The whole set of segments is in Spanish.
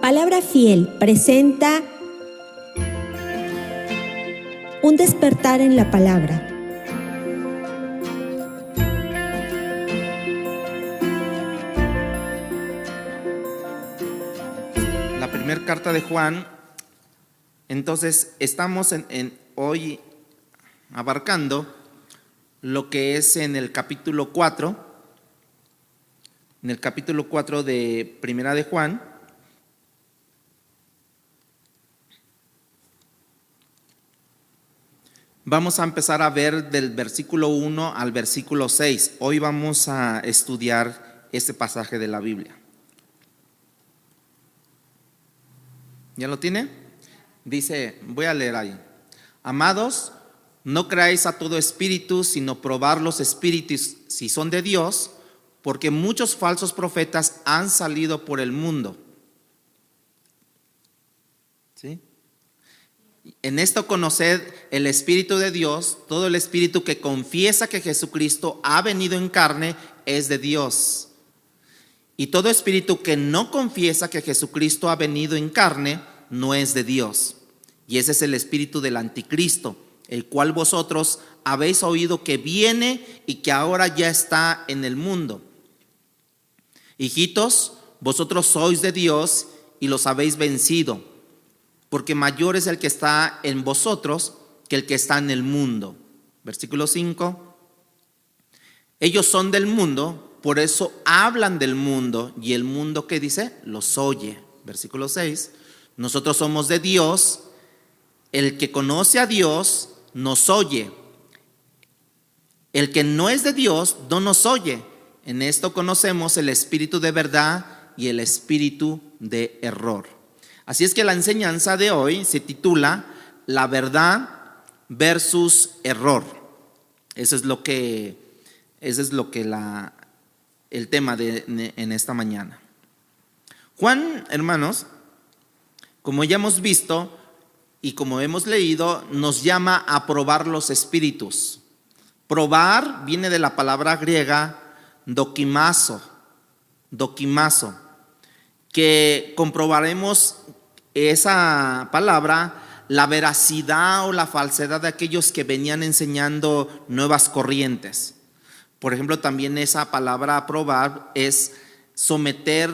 Palabra Fiel presenta un despertar en la palabra. La primera carta de Juan. Entonces estamos hoy abarcando lo que es en el capítulo 4, de Primera de Juan. Vamos a empezar a ver del versículo 1 al versículo 6. Hoy vamos a estudiar este pasaje de la Biblia. ¿Ya lo tiene? Dice, voy a leer ahí. Amados, no creáis a todo espíritu, sino probar los espíritus si son de Dios, porque muchos falsos profetas han salido por el mundo. ¿Sí? En esto conoced el Espíritu de Dios. Todo el espíritu que confiesa que Jesucristo ha venido en carne es de Dios. Y todo espíritu que no confiesa que Jesucristo ha venido en carne no es de Dios. Y ese es el espíritu del anticristo, el cual vosotros habéis oído que viene y que ahora ya está en el mundo. Hijitos, vosotros sois de Dios y los habéis vencido, porque mayor es el que está en vosotros que el que está en el mundo. Versículo 5. Ellos son del mundo, por eso hablan del mundo, y el mundo, ¿qué dice? Los oye. Versículo 6. Nosotros somos de Dios. El que conoce a Dios nos oye. El que no es de Dios no nos oye. En esto conocemos el espíritu de verdad y el espíritu de error. Así es que la enseñanza de hoy se titula La verdad versus error. Ese es lo que el tema en esta mañana. Juan, hermanos, como ya hemos visto y como hemos leído, nos llama a probar los espíritus. Probar viene de la palabra griega dokimazo, que comprobaremos esa palabra, la veracidad o la falsedad de aquellos que venían enseñando nuevas corrientes. Por ejemplo, también esa palabra probar es someter,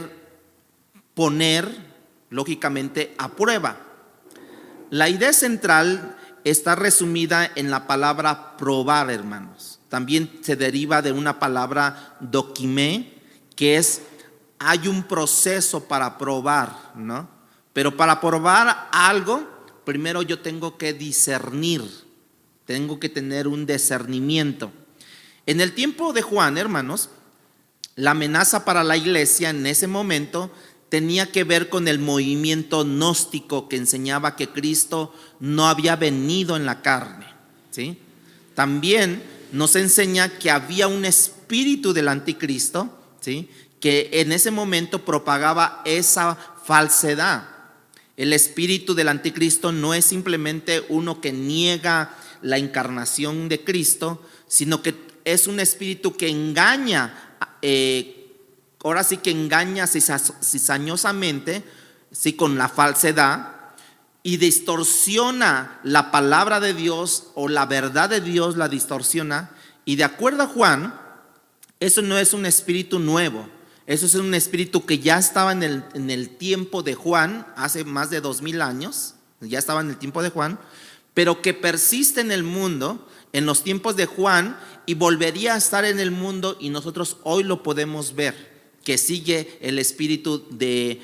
poner, lógicamente, a prueba. La idea central está resumida en la palabra probar, hermanos. También se deriva de una palabra dokimé, que es hay un proceso para probar, ¿no? Pero para probar algo, primero yo tengo que discernir, tengo que tener un discernimiento. En el tiempo de Juan, hermanos, la amenaza para la iglesia en ese momento tenía que ver con el movimiento gnóstico que enseñaba que Cristo no había venido en la carne, ¿sí? También nos enseña que había un espíritu del anticristo, ¿sí?, que en ese momento propagaba esa falsedad. El espíritu del anticristo no es simplemente uno que niega la encarnación de Cristo, sino que es un espíritu que engaña, ahora sí que engaña cizañosamente, sí, con la falsedad, y distorsiona la palabra de Dios o la verdad de Dios, la distorsiona. Y de acuerdo a Juan, eso no es un espíritu nuevo. Eso es un espíritu que ya estaba en el tiempo de Juan, hace más de 2000 años, ya estaba en el tiempo de Juan, pero que persiste en el mundo, en los tiempos de Juan, y volvería a estar en el mundo, y nosotros hoy lo podemos ver, que sigue el espíritu de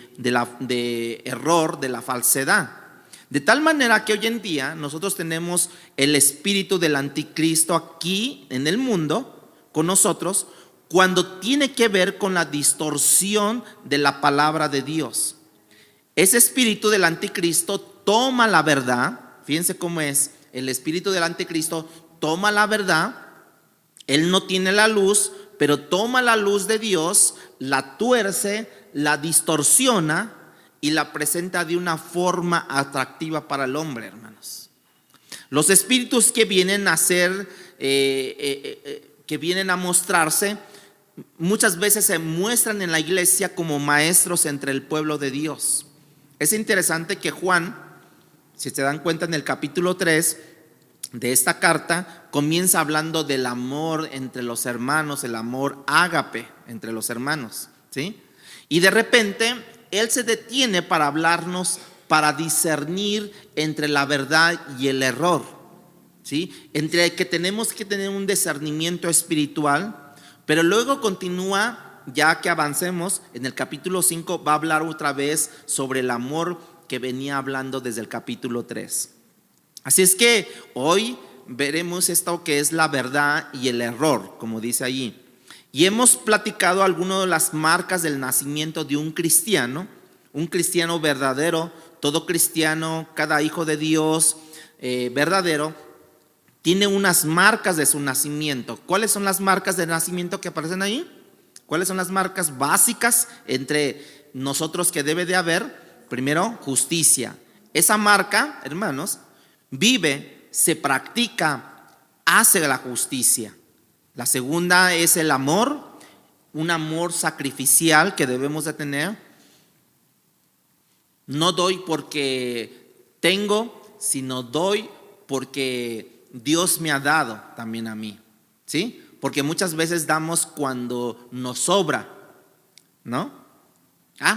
error, de la falsedad. De tal manera que hoy en día nosotros tenemos el espíritu del anticristo aquí en el mundo, con nosotros, cuando tiene que ver con la distorsión de la palabra de Dios. Ese espíritu del anticristo toma la verdad, fíjense cómo es, el espíritu del anticristo toma la verdad, él no tiene la luz, pero toma la luz de Dios, la tuerce, la distorsiona y la presenta de una forma atractiva para el hombre, hermanos. Los espíritus que vienen a ser, que vienen a mostrarse, muchas veces se muestran en la iglesia como maestros entre el pueblo de Dios. Es interesante que Juan, si se dan cuenta en el capítulo 3 de esta carta, comienza hablando del amor entre los hermanos, el amor ágape entre los hermanos, ¿sí? Y de repente él se detiene para hablarnos, para discernir entre la verdad y el error, ¿sí? Entre que tenemos que tener un discernimiento espiritual, pero luego continúa. Ya que avancemos, en el capítulo 5 va a hablar otra vez sobre el amor que venía hablando desde el capítulo 3. Así es que hoy veremos esto que es la verdad y el error, como dice allí. Y hemos platicado algunas de las marcas del nacimiento de un cristiano verdadero. Todo cristiano, cada hijo de Dios verdadero, tiene unas marcas de su nacimiento. ¿Cuáles son las marcas de nacimiento que aparecen ahí? ¿Cuáles son las marcas básicas entre nosotros que debe de haber? Primero, justicia. Esa marca, hermanos, vive, se practica, hace la justicia. La segunda es el amor, un amor sacrificial que debemos de tener. No doy porque tengo, sino doy porque Dios me ha dado también a mí, ¿sí? Porque muchas veces damos cuando nos sobra, ¿no?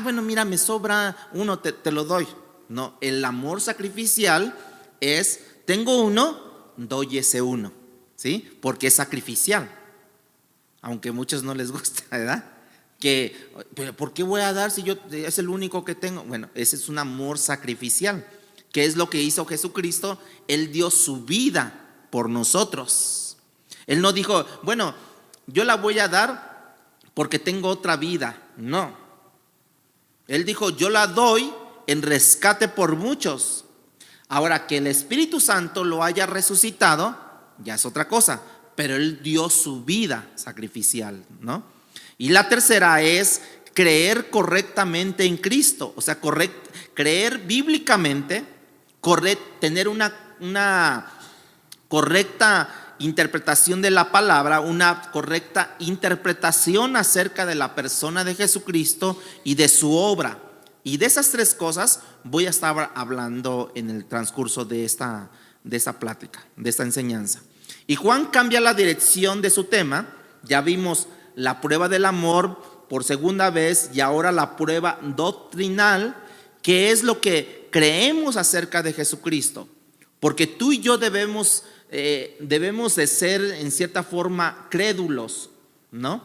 Bueno, mira, me sobra uno, te lo doy. No, el amor sacrificial es, tengo uno, doy ese uno, ¿sí? Porque es sacrificial. Aunque a muchos no les gusta, ¿verdad? Pero ¿por qué voy a dar si yo es el único que tengo? Bueno, ese es un amor sacrificial. ¿Qué es lo que hizo Jesucristo? Él dio su vida por nosotros. Él no dijo, bueno, yo la voy a dar porque tengo otra vida. No. Él dijo, yo la doy en rescate por muchos. Ahora, que el Espíritu Santo lo haya resucitado, ya es otra cosa. Pero Él dio su vida sacrificial, ¿no? Y la tercera es creer correctamente en Cristo. O sea, creer bíblicamente, tener una correcta interpretación de la palabra, una correcta interpretación acerca de la persona de Jesucristo y de su obra. Y de esas tres cosas voy a estar hablando en el transcurso de esta plática, de esta enseñanza. Y Juan cambia la dirección de su tema. Ya vimos la prueba del amor por segunda vez y ahora la prueba doctrinal, que es lo que creemos acerca de Jesucristo. Porque tú y yo debemos de ser en cierta forma crédulos, ¿no?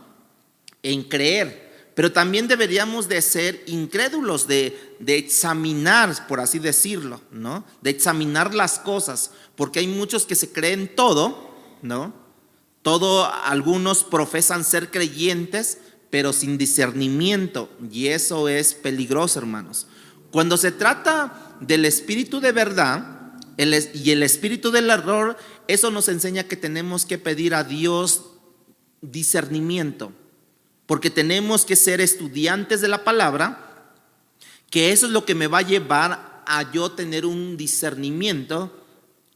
En creer, pero también deberíamos de ser incrédulos, de examinar, por así decirlo, ¿no? De examinar las cosas, porque hay muchos que se creen todo, ¿no? Algunos profesan ser creyentes, pero sin discernimiento, y eso es peligroso, hermanos. Cuando se trata del espíritu de verdad y el espíritu del error, eso nos enseña que tenemos que pedir a Dios discernimiento, porque tenemos que ser estudiantes de la palabra, que eso es lo que me va a llevar a yo tener un discernimiento,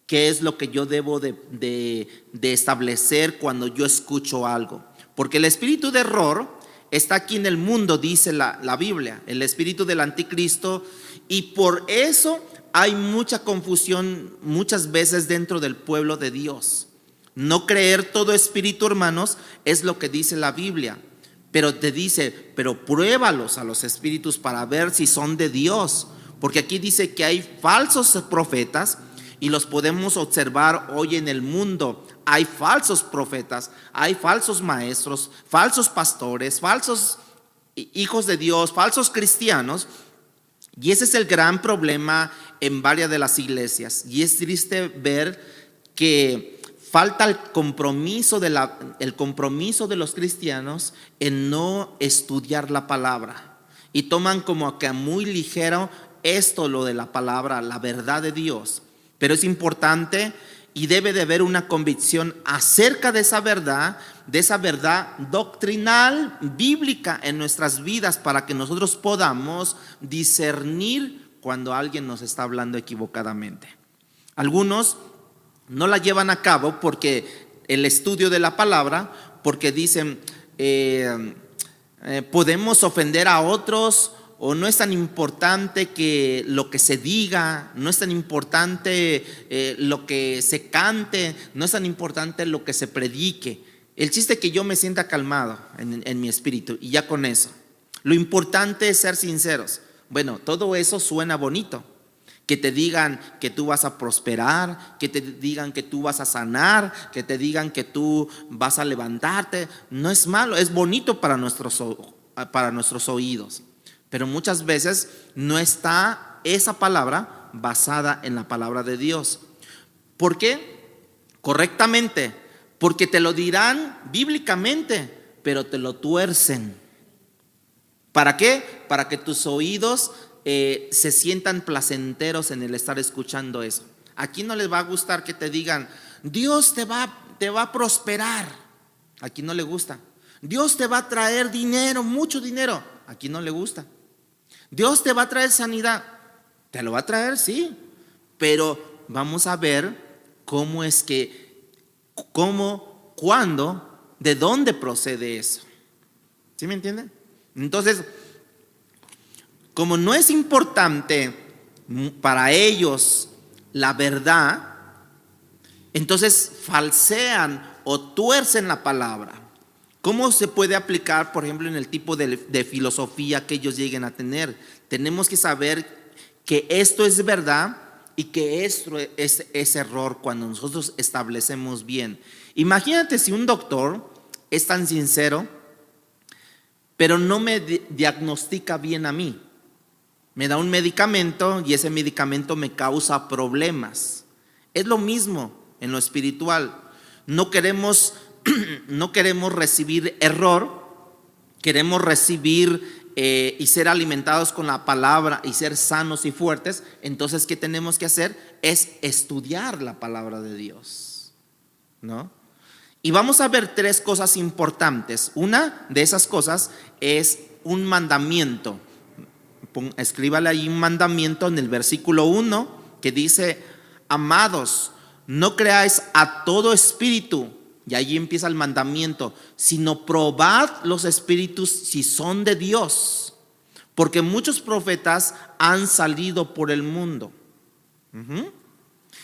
que es lo que yo debo de establecer cuando yo escucho algo. Porque el espíritu de error está aquí en el mundo, dice la Biblia, el espíritu del anticristo, y por eso hay mucha confusión muchas veces dentro del pueblo de Dios. No creer todo espíritu, hermanos, es lo que dice la Biblia. Pero te dice, pero pruébalos a los espíritus para ver si son de Dios. Porque aquí dice que hay falsos profetas y los podemos observar hoy en el mundo. Hay falsos profetas, hay falsos maestros, falsos pastores, falsos hijos de Dios, falsos cristianos. Y ese es el gran problema en varias de las iglesias. Y es triste ver que falta el compromiso de los cristianos en no estudiar la palabra. Y toman como que muy ligero lo de la palabra, la verdad de Dios. Pero es importante y debe de haber una convicción acerca de esa verdad doctrinal, bíblica en nuestras vidas, para que nosotros podamos discernir cuando alguien nos está hablando equivocadamente. Algunos no la llevan a cabo porque el estudio de la palabra, porque dicen podemos ofender a otros o no es tan importante que lo que se diga, no es tan importante lo que se cante, no es tan importante lo que se predique. El chiste es que yo me sienta calmado en mi espíritu y ya con eso. Lo importante es ser sinceros. Bueno, todo eso suena bonito. Que te digan que tú vas a prosperar, que te digan que tú vas a sanar, que te digan que tú vas a levantarte. No es malo, es bonito para nuestros oídos. Pero muchas veces no está esa palabra basada en la palabra de Dios. ¿Por qué? Correctamente, porque te lo dirán bíblicamente, pero te lo tuercen. ¿Para qué? Para que tus oídos se sientan placenteros en el estar escuchando eso. Aquí no les va a gustar que te digan, Dios te va a prosperar. Aquí no le gusta. Dios te va a traer dinero, mucho dinero. Aquí no le gusta. Dios te va a traer sanidad. Te lo va a traer, sí. Pero vamos a ver cómo es que, cómo, cuándo, de dónde procede eso. ¿Sí me entienden? Entonces, como no es importante para ellos la verdad, entonces falsean o tuercen la palabra. ¿Cómo se puede aplicar, por ejemplo, en el tipo de filosofía que ellos lleguen a tener? Tenemos que saber que esto es verdad y que esto es error cuando nosotros establecemos bien. Imagínate si un doctor es tan sincero, pero no me diagnostica bien a mí. Me da un medicamento y ese medicamento me causa problemas. Es lo mismo en lo espiritual. No queremos recibir error, queremos recibir y ser alimentados con la palabra y ser sanos y fuertes. Entonces, ¿qué tenemos que hacer? Es estudiar la palabra de Dios, ¿no? Y vamos a ver tres cosas importantes. Una de esas cosas es un mandamiento. Escríbale ahí un mandamiento en el versículo 1 que dice: amados, no creáis a todo espíritu. Y allí empieza el mandamiento, sino probad los espíritus si son de Dios, porque muchos profetas han salido por el mundo.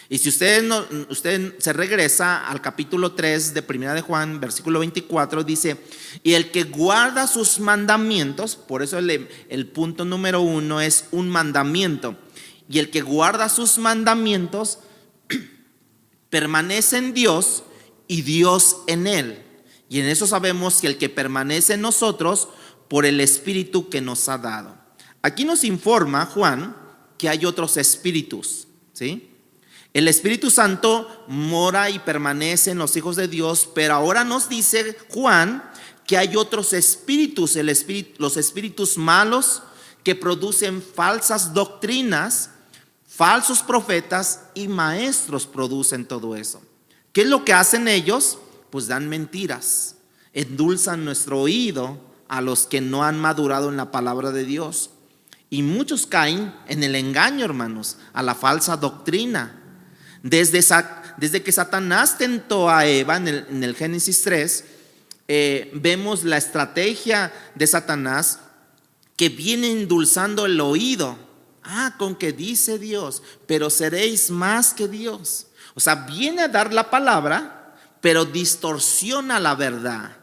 Y si usted se regresa al capítulo 3 de Primera de Juan, versículo 24, dice: y el que guarda sus mandamientos, por eso el punto número 1 es un mandamiento, y el que guarda sus mandamientos permanece en Dios y Dios en él. Y en eso sabemos que el que permanece en nosotros por el Espíritu que nos ha dado. Aquí nos informa Juan que hay otros espíritus, ¿sí? El Espíritu Santo mora y permanece en los hijos de Dios, pero ahora nos dice Juan que hay otros espíritus, los espíritus malos que producen falsas doctrinas, falsos profetas y maestros producen todo eso. ¿Qué es lo que hacen ellos? Pues dan mentiras, endulzan nuestro oído a los que no han madurado en la palabra de Dios. Y muchos caen en el engaño, hermanos, a la falsa doctrina. Desde que Satanás tentó a Eva en el Génesis 3, vemos la estrategia de Satanás que viene endulzando el oído. Con que dice Dios, pero seréis más que Dios. O sea, viene a dar la palabra, pero distorsiona la verdad.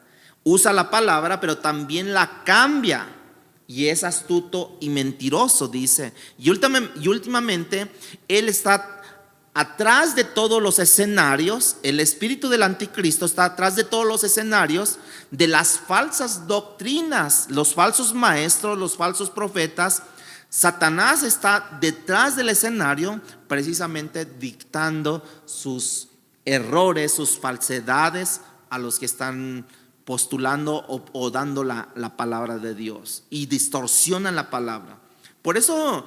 Usa la palabra, pero también la cambia. Y es astuto y mentiroso, dice. Y últimamente, él está atrás de todos los escenarios. El espíritu del anticristo está atrás de todos los escenarios de las falsas doctrinas, los falsos maestros, los falsos profetas. Satanás está detrás del escenario precisamente dictando sus errores, sus falsedades a los que están postulando o dando la palabra de Dios, y distorsionan la palabra. Por eso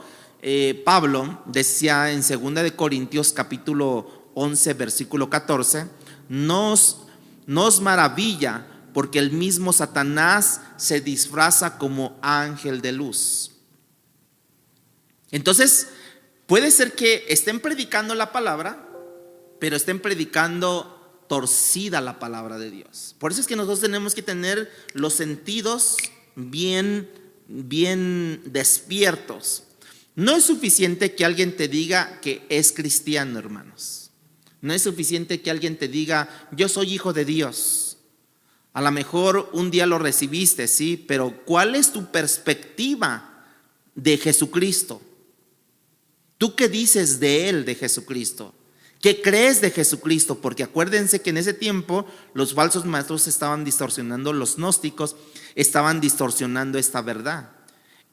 Pablo decía en 2 de Corintios capítulo 11 versículo 14: nos maravilla porque el mismo Satanás se disfraza como ángel de luz. Entonces, puede ser que estén predicando la palabra, pero estén predicando torcida la palabra de Dios. Por eso es que nosotros tenemos que tener los sentidos bien bien despiertos. No es suficiente que alguien te diga que es cristiano, hermanos. No es suficiente que alguien te diga, yo soy hijo de Dios. A lo mejor un día lo recibiste, sí, pero ¿cuál es tu perspectiva de Jesucristo? ¿Tú qué dices de Él, de Jesucristo? ¿Qué crees de Jesucristo? Porque acuérdense que en ese tiempo los falsos maestros estaban distorsionando, los gnósticos estaban distorsionando esta verdad.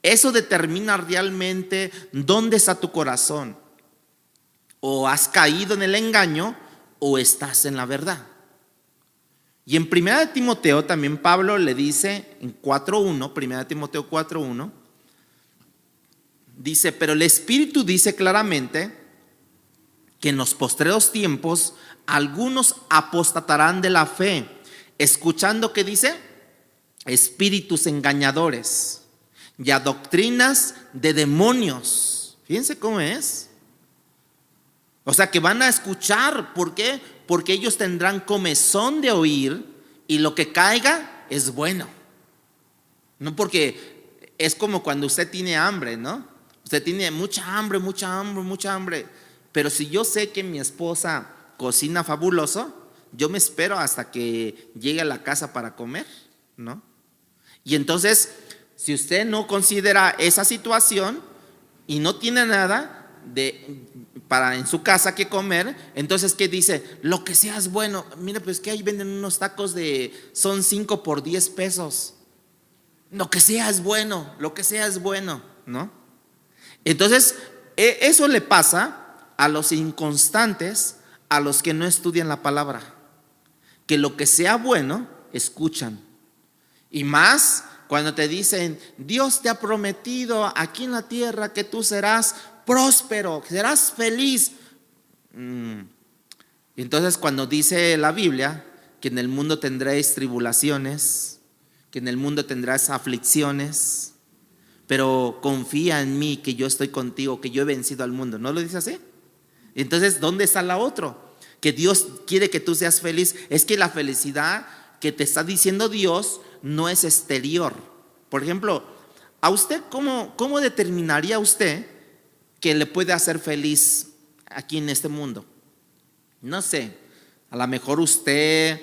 Eso determina realmente dónde está tu corazón. O has caído en el engaño o estás en la verdad. Y en 1 Timoteo también Pablo le dice en 4:1, 1 Timoteo 4:1, dice, pero el Espíritu dice claramente que en los postreros tiempos algunos apostatarán de la fe, escuchando, ¿qué dice? Espíritus engañadores y a doctrinas de demonios. Fíjense cómo es. O sea que van a escuchar. ¿Por qué? Porque ellos tendrán comezón de oír y lo que caiga es bueno. No, porque es como cuando usted tiene hambre, ¿no? Usted tiene mucha hambre, mucha hambre, mucha hambre. Pero si yo sé que mi esposa cocina fabuloso, yo me espero hasta que llegue a la casa para comer, ¿no? Y entonces, si usted no considera esa situación y no tiene nada para en su casa que comer, entonces ¿qué dice? Lo que sea es bueno. Mira, pues que ahí venden unos tacos son 5 por 10 pesos. Lo que sea es bueno, lo que sea es bueno, ¿no? Entonces, eso le pasa a los inconstantes, a los que no estudian la palabra, que lo que sea bueno, escuchan. Y más cuando te dicen, Dios te ha prometido aquí en la tierra que tú serás próspero, serás feliz. Entonces cuando dice la Biblia que en el mundo tendréis tribulaciones, que en el mundo tendrás aflicciones, pero confía en mí que yo estoy contigo, que yo he vencido al mundo, ¿no lo dice así? Entonces, ¿dónde está la otra? Que Dios quiere que tú seas feliz. Es que la felicidad que te está diciendo Dios no es exterior. Por ejemplo, ¿a usted cómo determinaría usted que le puede hacer feliz aquí en este mundo? No sé, a lo mejor usted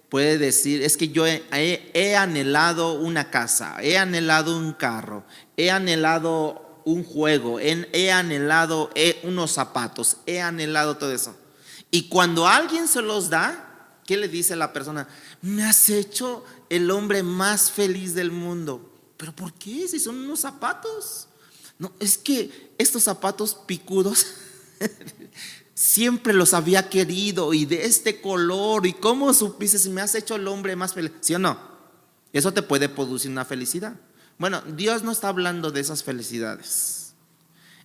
puede decir, es que yo he anhelado una casa, he anhelado un carro, he anhelado un juego, he anhelado unos zapatos, he anhelado todo eso. Y cuando alguien se los da, ¿qué le dice la persona? Me has hecho el hombre más feliz del mundo. ¿Pero por qué? Si son unos zapatos. No, es que estos zapatos picudos siempre los había querido y de este color. ¿Y cómo supiste? Si me has hecho el hombre más feliz. ¿Sí o no? Eso te puede producir una felicidad. Bueno, Dios no está hablando de esas felicidades.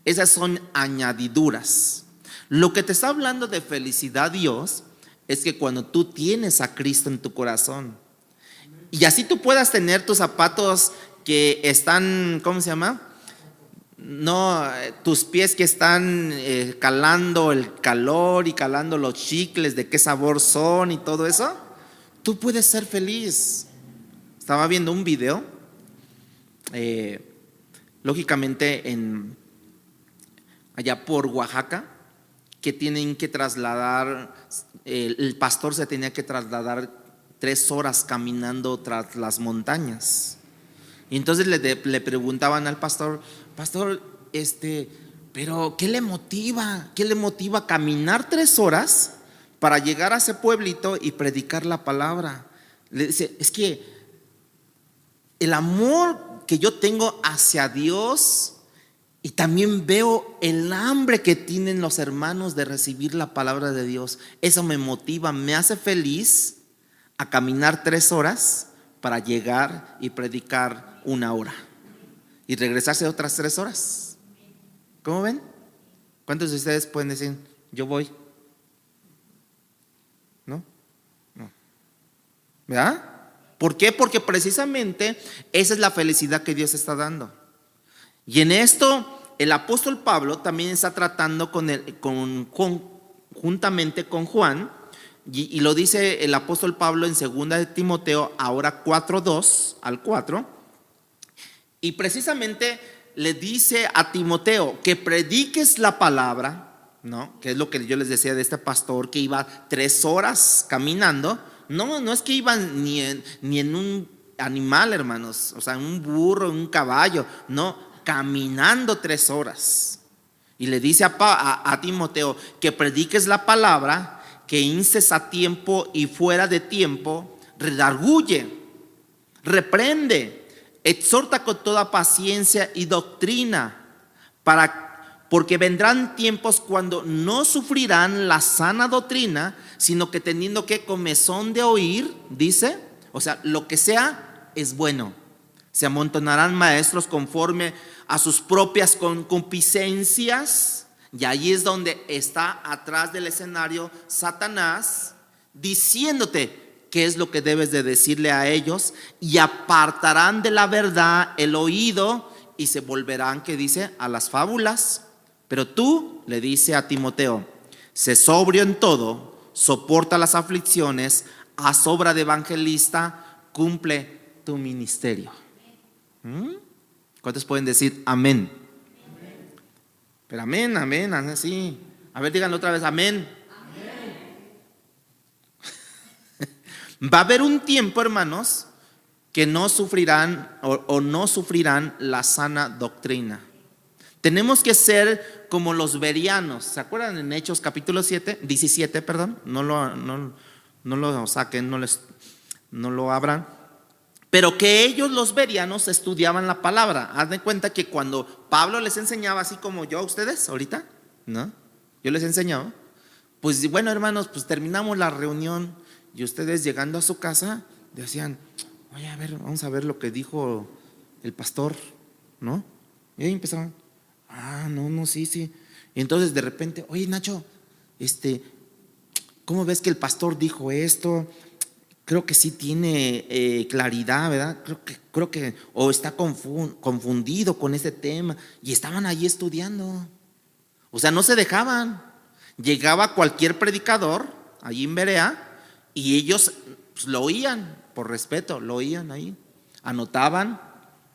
Esas son añadiduras. Lo que te está hablando de felicidad Dios es que cuando tú tienes a Cristo en tu corazón y así tú puedas tener tus zapatos que están, ¿cómo se llama? No, tus pies que están calando el calor y calando los chicles, de qué sabor son y todo eso, tú puedes ser feliz. Estaba viendo un video, lógicamente allá por Oaxaca, que tienen que trasladar, el pastor se tenía que trasladar 3 horas caminando tras las montañas. Y entonces le preguntaban al pastor, pero ¿qué le motiva? ¿Qué le motiva a caminar 3 horas para llegar a ese pueblito y predicar la palabra? Le dice, es que el amor que yo tengo hacia Dios y también veo el hambre que tienen los hermanos de recibir la palabra de Dios, eso me motiva, me hace feliz a caminar 3 horas para llegar y predicar 1 hora y regresarse otras 3 horas. ¿Cómo ven? ¿Cuántos de ustedes pueden decir, yo voy? ¿No? ¿Verdad? ¿Por qué? Porque precisamente esa es la felicidad que Dios está dando. Y en esto el apóstol Pablo también está tratando juntamente con Juan, y lo dice el apóstol Pablo en 2 de Timoteo, ahora 4:2 al 4, Y precisamente le dice a Timoteo que prediques la palabra, ¿no? Que es lo que yo les decía de este pastor que iba 3 horas caminando. No es que iban ni en un animal, hermanos, o sea, un burro, un caballo, no, caminando 3 horas. Y le dice a Timoteo que prediques la palabra, que instes a tiempo y fuera de tiempo, redarguye, reprende, exhorta con toda paciencia y doctrina, porque vendrán tiempos cuando no sufrirán la sana doctrina, sino que teniendo que comezón de oír, dice, o sea, lo que sea es bueno. Se amontonarán maestros conforme a sus propias concupiscencias, y ahí es donde está atrás del escenario Satanás, diciéndote qué es lo que debes de decirle a ellos, y apartarán de la verdad el oído y se volverán, que dice, a las fábulas. Pero tú, le dice a Timoteo, sé sobrio en todo, soporta las aflicciones, haz obra de evangelista, cumple tu ministerio. ¿Cuántos pueden decir amén? Pero amén, así. A ver, díganlo otra vez, amén. Va a haber un tiempo, hermanos, que no sufrirán o no sufrirán la sana doctrina. Tenemos que ser como los bereanos. ¿Se acuerdan en Hechos capítulo 17? Perdón, no lo saquen, no lo abran. Pero que ellos, los bereanos, estudiaban la palabra. Haz de cuenta que cuando Pablo les enseñaba, así como yo a ustedes ahorita, ¿no? Yo les enseñaba. Pues bueno, hermanos, pues terminamos la reunión y ustedes llegando a su casa decían, oye, a ver, vamos a ver lo que dijo el pastor, ¿no? Y ahí empezaban, no, sí. Y entonces de repente, oye, Nacho, ¿cómo ves que el pastor dijo esto? Creo que sí tiene claridad, ¿verdad? Creo que o está confundido con ese tema. Y estaban allí estudiando. O sea, no se dejaban. Llegaba cualquier predicador allí en Berea y ellos pues, lo oían, por respeto, lo oían ahí. Anotaban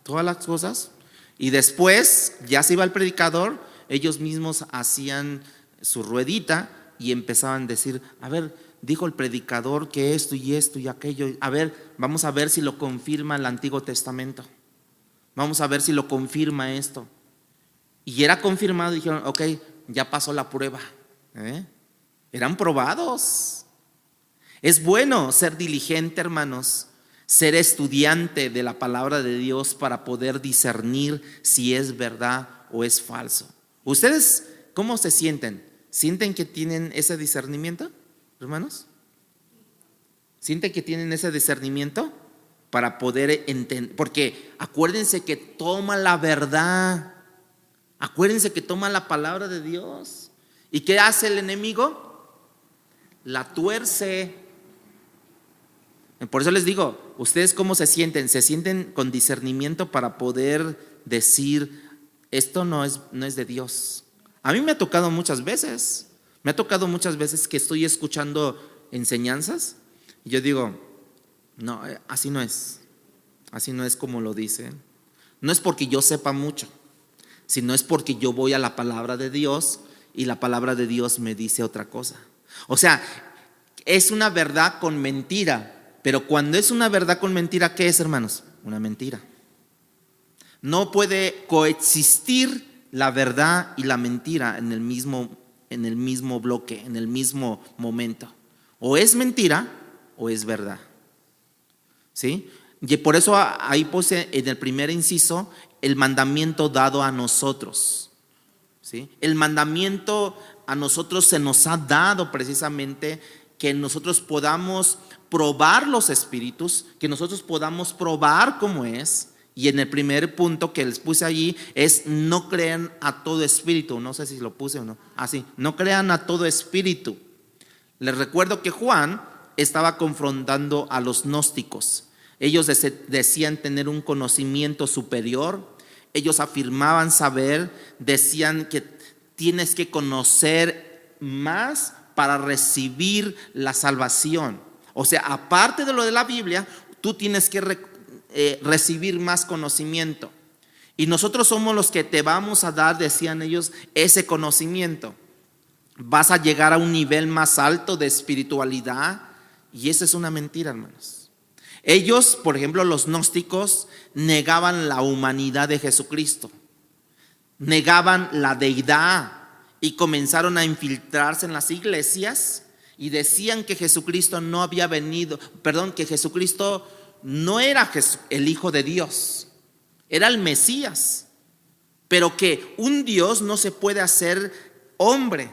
todas las cosas y después ya se iba el predicador, ellos mismos hacían su ruedita y empezaban a decir, a ver, dijo el predicador que esto y aquello, a ver, vamos a ver si lo confirma el Antiguo Testamento, vamos a ver si lo confirma esto. Y era confirmado, dijeron, ok, ya pasó la prueba. Eran probados. Es bueno ser diligente, hermanos, ser estudiante de la palabra de Dios para poder discernir si es verdad o es falso. ¿Ustedes cómo se sienten? ¿Sienten que tienen ese discernimiento, hermanos? ¿Sienten que tienen ese discernimiento para poder entender? Porque acuérdense que toma la verdad, acuérdense que toma la palabra de Dios. ¿Y qué hace el enemigo? La tuerce. Por eso les digo, ¿ustedes cómo se sienten? ¿Se sienten con discernimiento para poder decir, esto no es de Dios? A mí me ha tocado muchas veces. Me ha tocado muchas veces que estoy escuchando enseñanzas y yo digo, no, así no es como lo dicen. No es porque yo sepa mucho, sino es porque yo voy a la palabra de Dios y la palabra de Dios me dice otra cosa. O sea, es una verdad con mentira, pero cuando es una verdad con mentira, ¿qué es, hermanos? Una mentira. No puede coexistir la verdad y la mentira en el mismo bloque, en el mismo momento. O es mentira o es verdad. ¿Sí? Y por eso ahí puse en el primer inciso el mandamiento dado a nosotros. ¿Sí? El mandamiento a nosotros se nos ha dado precisamente que nosotros podamos probar los espíritus, que nosotros podamos probar cómo es. Y en el primer punto que les puse allí es no crean a todo espíritu. No sé si lo puse o no. Así, no crean a todo espíritu. Les recuerdo que Juan estaba confrontando a los gnósticos. Ellos decían tener un conocimiento superior. Ellos afirmaban saber, decían que tienes que conocer más para recibir la salvación. O sea, aparte de lo de la Biblia, tú tienes que recibir más conocimiento. Y nosotros somos los que te vamos a dar, decían ellos, ese conocimiento. Vas a llegar a un nivel más alto de espiritualidad, y esa es una mentira, hermanos. Ellos, por ejemplo, los gnósticos, negaban la humanidad de Jesucristo, negaban la deidad, y comenzaron a infiltrarse en las iglesias y decían que Jesucristo no había venido, que Jesucristo no era el Hijo de Dios, era el Mesías, pero que un Dios no se puede hacer hombre,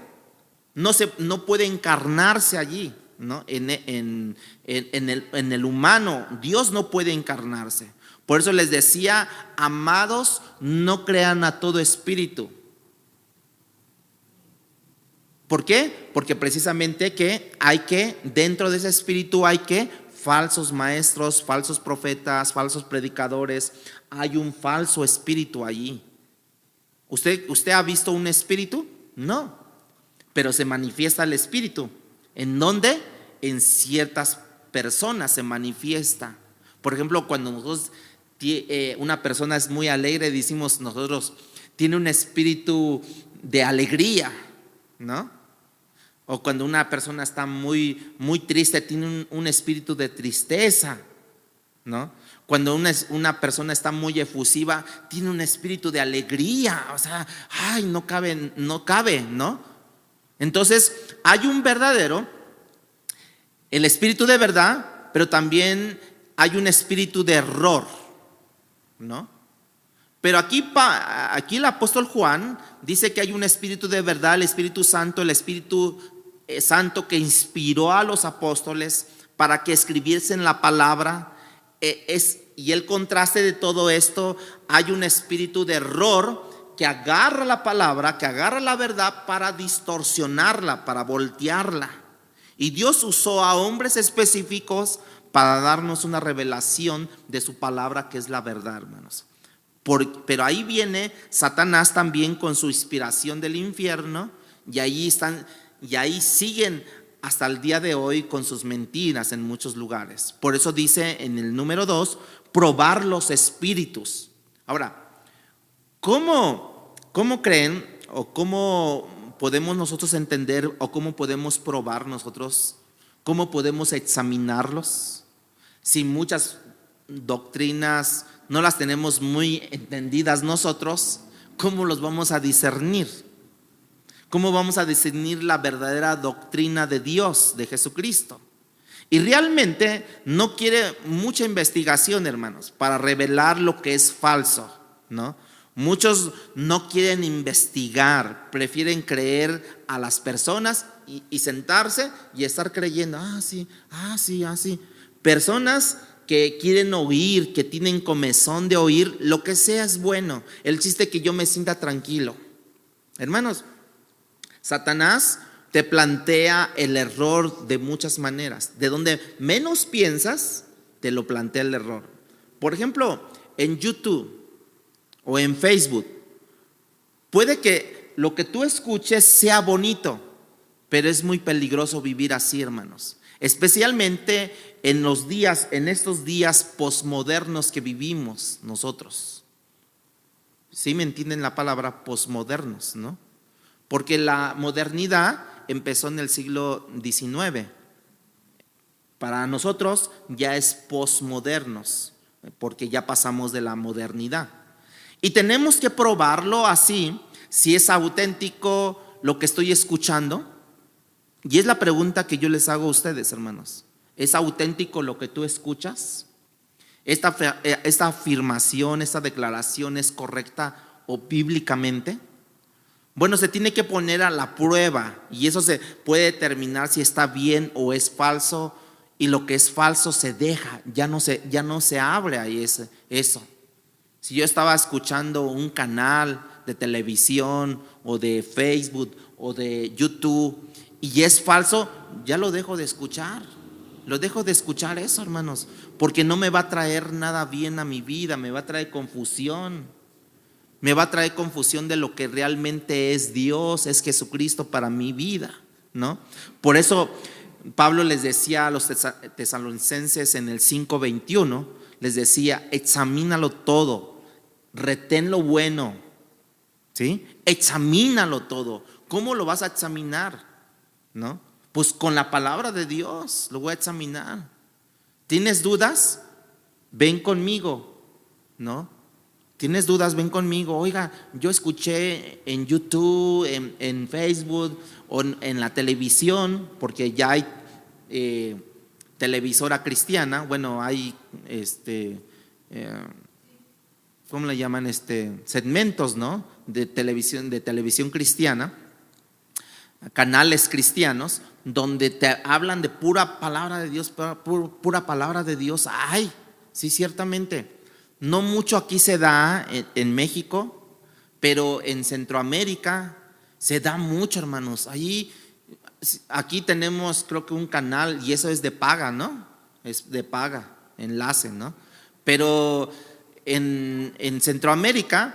no puede encarnarse allí, ¿no? En el humano, Dios no puede encarnarse. Por eso les decía, amados, no crean a todo espíritu. ¿Por qué? Porque precisamente dentro de ese espíritu hay falsos maestros, falsos profetas, falsos predicadores. Hay un falso espíritu allí. ¿Usted ha visto un espíritu? No, pero se manifiesta el espíritu. ¿En dónde? En ciertas personas se manifiesta. Por ejemplo, cuando nosotros, una persona es muy alegre, decimos nosotros, tiene un espíritu de alegría, ¿no? O cuando una persona está muy, muy triste, tiene un espíritu de tristeza, ¿no? Cuando una persona está muy efusiva, tiene un espíritu de alegría. O sea, no cabe, ¿no? Entonces, hay un verdadero, el espíritu de verdad, pero también hay un espíritu de error, ¿no? Pero aquí el apóstol Juan dice que hay un espíritu de verdad, el Espíritu Santo, el Espíritu Santo que inspiró a los apóstoles para que escribiesen la palabra. Y el contraste de todo esto, hay un espíritu de error que agarra la palabra, que agarra la verdad para distorsionarla, para voltearla. Y Dios usó a hombres específicos para darnos una revelación de su palabra, que es la verdad, hermanos. Pero ahí viene Satanás también con su inspiración del infierno, y ahí siguen hasta el día de hoy con sus mentiras en muchos lugares. Por eso dice en el número 2, probar los espíritus. Ahora, ¿cómo creen o cómo podemos nosotros entender o cómo podemos probar nosotros? ¿Cómo podemos examinarlos? Si muchas doctrinas no las tenemos muy entendidas nosotros, ¿cómo los vamos a discernir? ¿Cómo vamos a discernir la verdadera doctrina de Dios, de Jesucristo? Y realmente no quiere mucha investigación, hermanos, para revelar lo que es falso, ¿no? Muchos no quieren investigar, prefieren creer a las personas y sentarse y estar creyendo, sí. Personas que quieren oír, que tienen comezón de oír, lo que sea es bueno. El chiste es que yo me sienta tranquilo. Hermanos, Satanás te plantea el error de muchas maneras. De donde menos piensas, te lo plantea el error. Por ejemplo, en YouTube o en Facebook, puede que lo que tú escuches sea bonito, pero es muy peligroso vivir así, hermanos. Especialmente en estos días posmodernos que vivimos nosotros. ¿Sí me entienden la palabra posmodernos, no? Porque la modernidad empezó en el siglo XIX. Para nosotros ya es posmodernos, porque ya pasamos de la modernidad. Y tenemos que probarlo así, si es auténtico lo que estoy escuchando. Y es la pregunta que yo les hago a ustedes, hermanos. ¿Es auténtico lo que tú escuchas? ¿Esta afirmación, esta declaración es correcta o bíblicamente? Bueno, se tiene que poner a la prueba y eso se puede determinar si está bien o es falso, y lo que es falso se deja, ya no se abre ahí eso. Si yo estaba escuchando un canal de televisión o de Facebook o de YouTube y es falso, ya lo dejo de escuchar. Lo dejo de escuchar eso, hermanos, porque no me va a traer nada bien a mi vida, me va a traer confusión. Me va a traer confusión de lo que realmente es Dios, es Jesucristo para mi vida, ¿no? Por eso Pablo les decía a los tesalonicenses en el 5:21, les decía, examínalo todo, retén lo bueno, ¿sí? Examínalo todo. ¿Cómo lo vas a examinar? ¿No? Pues con la palabra de Dios lo voy a examinar. ¿Tienes dudas? Ven conmigo, ¿no? ¿Tienes dudas? Ven conmigo. Oiga, yo escuché en YouTube, en Facebook o en la televisión, porque ya hay televisora cristiana. Bueno, hay ¿cómo le llaman? Segmentos, ¿no? De televisión cristiana, canales cristianos, donde te hablan de pura palabra de Dios, pura palabra de Dios. Ay, sí, ciertamente. No mucho aquí se da en México, pero en Centroamérica se da mucho, hermanos. Aquí tenemos, creo que un canal, y eso es de paga, ¿no? Es de paga, enlace, ¿no? Pero en Centroamérica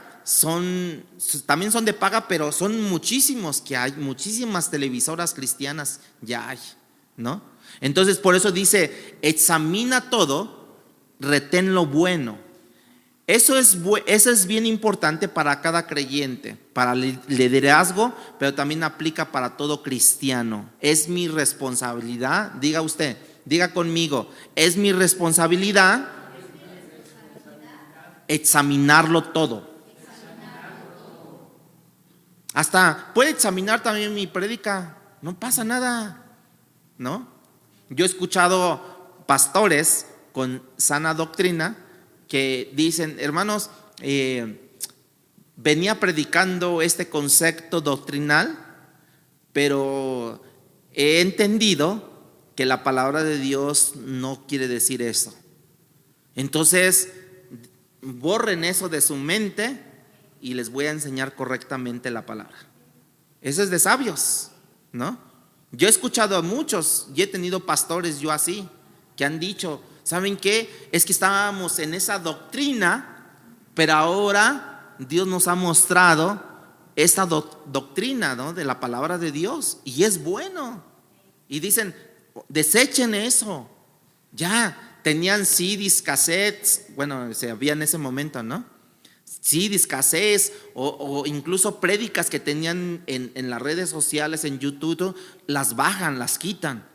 también son de paga, pero son muchísimos que hay, muchísimas televisoras cristianas ya hay, ¿no? Entonces por eso dice, examina todo, retén lo bueno. Eso es bien importante para cada creyente, para el liderazgo, pero también aplica para todo cristiano. Es mi responsabilidad, diga usted, diga conmigo, es mi responsabilidad examinarlo todo. Hasta puede examinar también mi prédica, no pasa nada, ¿no? Yo he escuchado pastores con sana doctrina que dicen, hermanos, venía predicando este concepto doctrinal, pero he entendido que la palabra de Dios no quiere decir eso. Entonces, borren eso de su mente y les voy a enseñar correctamente la palabra. Eso es de sabios, ¿no? Yo he escuchado a muchos y he tenido pastores yo así, que han dicho, ¿saben qué? Es que estábamos en esa doctrina, pero ahora Dios nos ha mostrado esta doctrina, ¿no? De la palabra de Dios, y es bueno. Y dicen, desechen eso. Ya tenían CDs, cassettes, bueno, se había en ese momento, ¿no? CDs, cassettes o incluso prédicas que tenían en las redes sociales, en YouTube, las bajan, las quitan.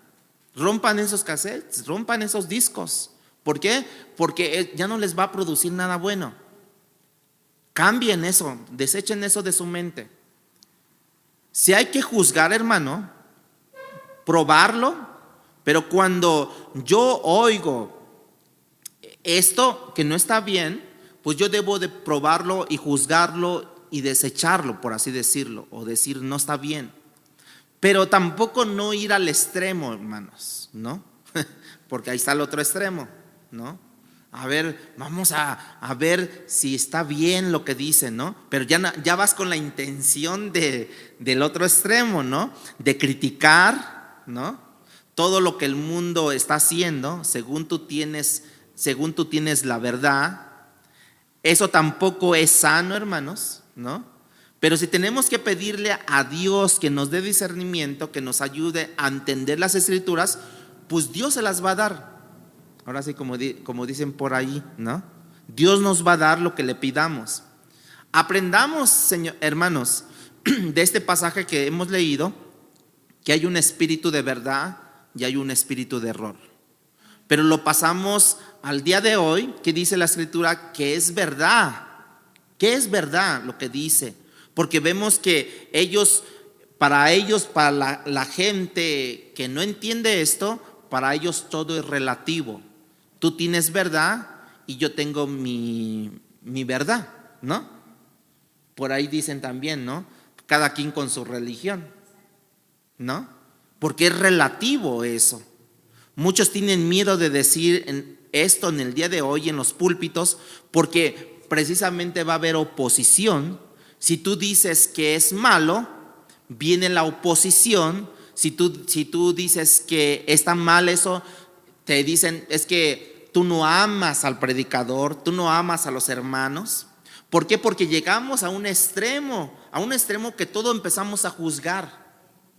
Rompan esos cassettes, rompan esos discos. ¿Por qué? Porque ya no les va a producir nada bueno. Cambien eso, desechen eso de su mente. Si hay que juzgar, hermano, probarlo, pero cuando yo oigo esto que no está bien, pues yo debo de probarlo y juzgarlo y desecharlo, por así decirlo, o decir no está bien. Pero tampoco no ir al extremo, hermanos, ¿no? Porque ahí está el otro extremo, ¿no? A ver, vamos a ver si está bien lo que dice, ¿no? Pero ya vas con la intención del otro extremo, ¿no? De criticar, ¿no? Todo lo que el mundo está haciendo, según tú tienes la verdad. Eso tampoco es sano, hermanos, ¿no? Pero si tenemos que pedirle a Dios que nos dé discernimiento, que nos ayude a entender las escrituras, pues Dios se las va a dar. Ahora sí, como dicen por ahí, ¿no? Dios nos va a dar lo que le pidamos. Aprendamos, hermanos, de este pasaje que hemos leído, que hay un espíritu de verdad y hay un espíritu de error. Pero lo pasamos al día de hoy, que dice la escritura que es verdad. ¿Qué es verdad lo que dice? Porque vemos que para la gente que no entiende esto, para ellos todo es relativo. Tú tienes verdad y yo tengo mi verdad, ¿no? Por ahí dicen también, ¿no? Cada quien con su religión, ¿no? Porque es relativo eso. Muchos tienen miedo de decir esto en el día de hoy en los púlpitos, porque precisamente va a haber oposición. Si tú dices que es malo, viene la oposición. Si tú dices que está mal eso, te dicen, es que tú no amas al predicador, tú no amas a los hermanos. ¿Por qué? Porque llegamos a un extremo que todo empezamos a juzgar.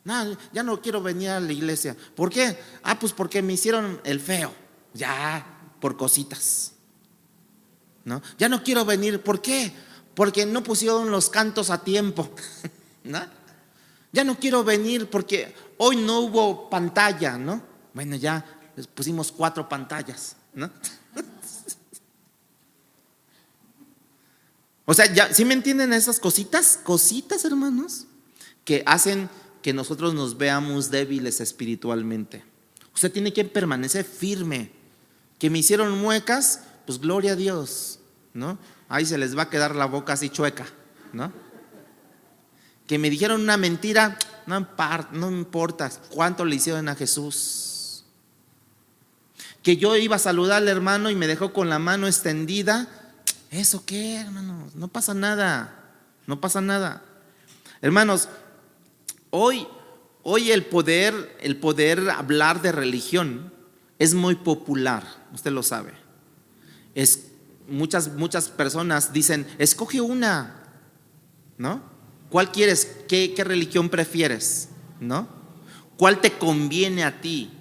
No, ya no quiero venir a la iglesia. ¿Por qué? Pues porque me hicieron el feo. Ya, por cositas. ¿no? Ya no quiero venir, ¿por qué? Porque no pusieron los cantos a tiempo, ¿no? Ya no quiero venir porque hoy no hubo pantalla, ¿no? Bueno, ya les pusimos 4 pantallas, ¿no? O sea, ya, ¿sí me entienden esas cositas? Cositas, hermanos, que hacen que nosotros nos veamos débiles espiritualmente. Usted tiene que permanecer firme. Que me hicieron muecas, pues gloria a Dios, ¿no? Ahí se les va a quedar la boca así chueca, ¿no? Que me dijeron una mentira, no importa cuánto le hicieron a Jesús. Que yo iba a saludar al hermano y me dejó con la mano extendida, ¿eso qué, hermanos? No pasa nada, no pasa nada. Hermanos, hoy el poder hablar de religión es muy popular, usted lo sabe. Muchas personas dicen, escoge una, ¿no? ¿Cuál quieres? ¿Qué religión prefieres? ¿No? ¿Cuál te conviene a ti?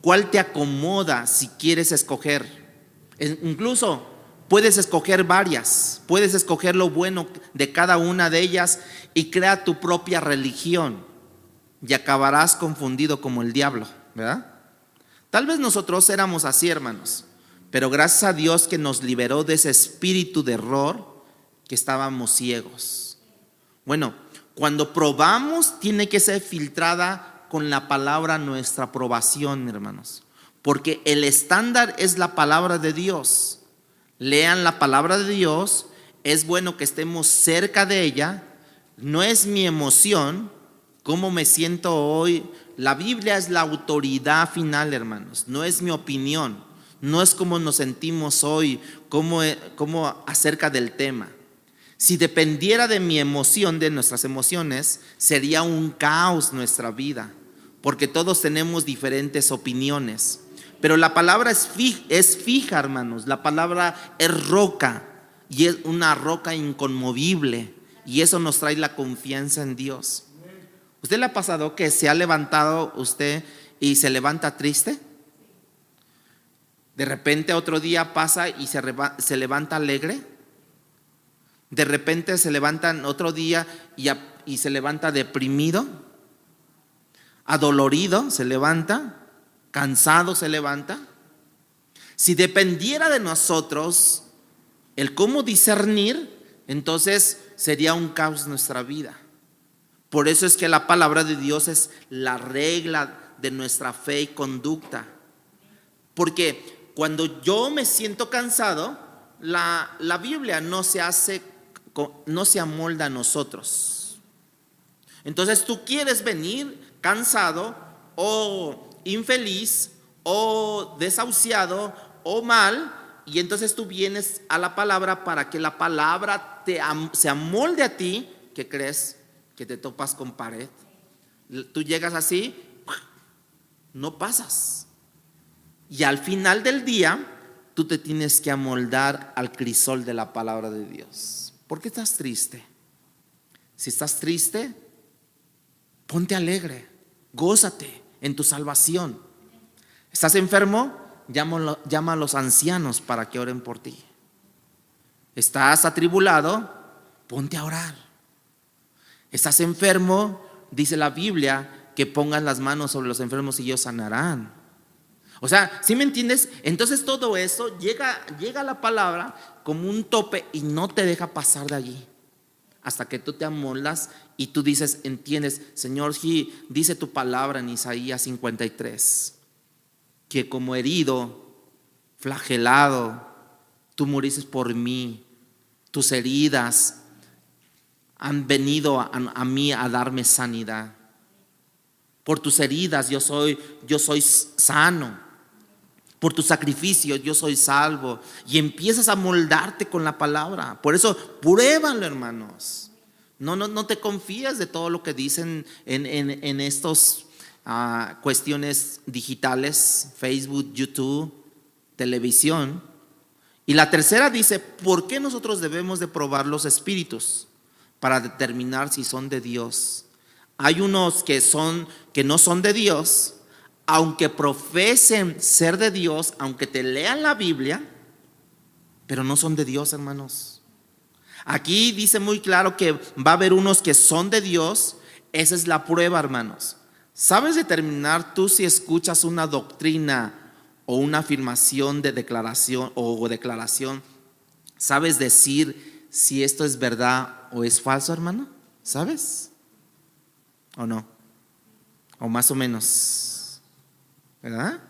¿Cuál te acomoda si quieres escoger? Incluso puedes escoger varias, puedes escoger lo bueno de cada una de ellas y crea tu propia religión y acabarás confundido como el diablo, ¿verdad? Tal vez nosotros éramos así, hermanos, pero gracias a Dios que nos liberó de ese espíritu de error, que estábamos ciegos. Bueno, cuando probamos tiene que ser filtrada con la palabra nuestra aprobación, hermanos, porque el estándar es la palabra de Dios. Lean la palabra de Dios, es bueno que estemos cerca de ella, no es mi emoción, cómo me siento hoy. La Biblia es la autoridad final, hermanos, no es mi opinión, no es cómo nos sentimos hoy, cómo acerca del tema. Si dependiera de mi emoción, de nuestras emociones, sería un caos nuestra vida, porque todos tenemos diferentes opiniones. Pero la palabra es fija, hermanos, la palabra es roca y es una roca inconmovible, y eso nos trae la confianza en Dios. ¿Usted le ha pasado que se ha levantado usted y se levanta triste? De repente otro día pasa y se levanta alegre. De repente se levantan otro día y se levanta deprimido, adolorido se levanta, cansado se levanta. Si dependiera de nosotros el cómo discernir, entonces sería un caos nuestra vida. Por eso es que la palabra de Dios es la regla de nuestra fe y conducta. Porque cuando yo me siento cansado, la Biblia no se amolda a nosotros. Entonces tú quieres venir cansado o infeliz o desahuciado o mal, y entonces tú vienes a la palabra para que la palabra se amolde a ti. ¿Qué crees? Que te topas con pared. Tú llegas así, no pasas. Y al final del día, tú te tienes que amoldar al crisol de la palabra de Dios. ¿Por qué estás triste? Si estás triste, ponte alegre, gózate en tu salvación. ¿Estás enfermo? Llama a los ancianos para que oren por ti. ¿Estás atribulado? Ponte a orar. ¿Estás enfermo? Dice la Biblia que pongan las manos sobre los enfermos y ellos sanarán. O sea, ¿sí me entiendes? Entonces todo eso llega a la palabra como un tope y no te deja pasar de allí hasta que tú te amoldas y tú dices, entiendes, Señor, sí, dice tu palabra en Isaías 53 que como herido, flagelado, tú moriste por mí, tus heridas han venido a mí a darme sanidad. Por tus heridas yo soy sano. Por tu sacrificio yo soy salvo. Y empiezas a moldarte con la palabra. Por eso pruébalo, hermanos. No te confíes de todo lo que dicen en estos cuestiones digitales, Facebook, YouTube, televisión. Y la tercera dice, ¿por qué nosotros debemos de probar los espíritus? Para determinar si son de Dios. Hay unos que no son de Dios, aunque profesen ser de Dios, aunque te lean la Biblia, pero no son de Dios, hermanos. Aquí dice muy claro que va a haber unos que son de Dios. Esa es la prueba, hermanos. ¿Sabes determinar tú si escuchas una doctrina o una afirmación de declaración o declaración? ¿Sabes decir si esto es verdad o es falso, hermano? ¿Sabes? ¿O no? O más o menos, ¿verdad?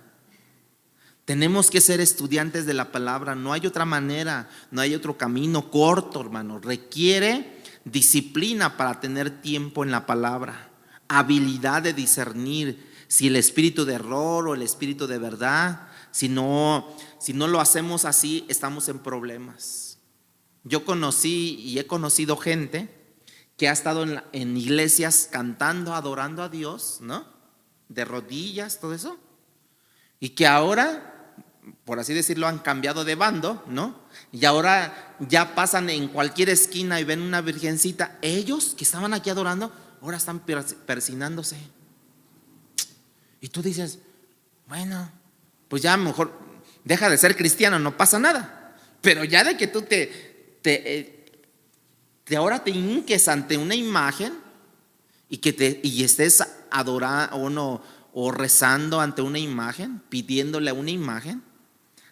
Tenemos que ser estudiantes de la palabra. No hay otra manera, no hay otro camino corto, hermano. Requiere disciplina para tener tiempo en la palabra, habilidad de discernir si el espíritu de error o el espíritu de verdad. Si no lo hacemos así, estamos en problemas. Yo conocí y he conocido gente que ha estado en iglesias cantando, adorando a Dios, ¿no? De rodillas, todo eso. Y que ahora, por así decirlo, han cambiado de bando, ¿no? Y ahora ya pasan en cualquier esquina y ven una virgencita. Ellos que estaban aquí adorando, ahora están persinándose. Y tú dices, bueno, pues ya mejor deja de ser cristiano, no pasa nada. Pero ya de que tú ahora te hinques ante una imagen y estés adorando o rezando ante una imagen, pidiéndole a una imagen,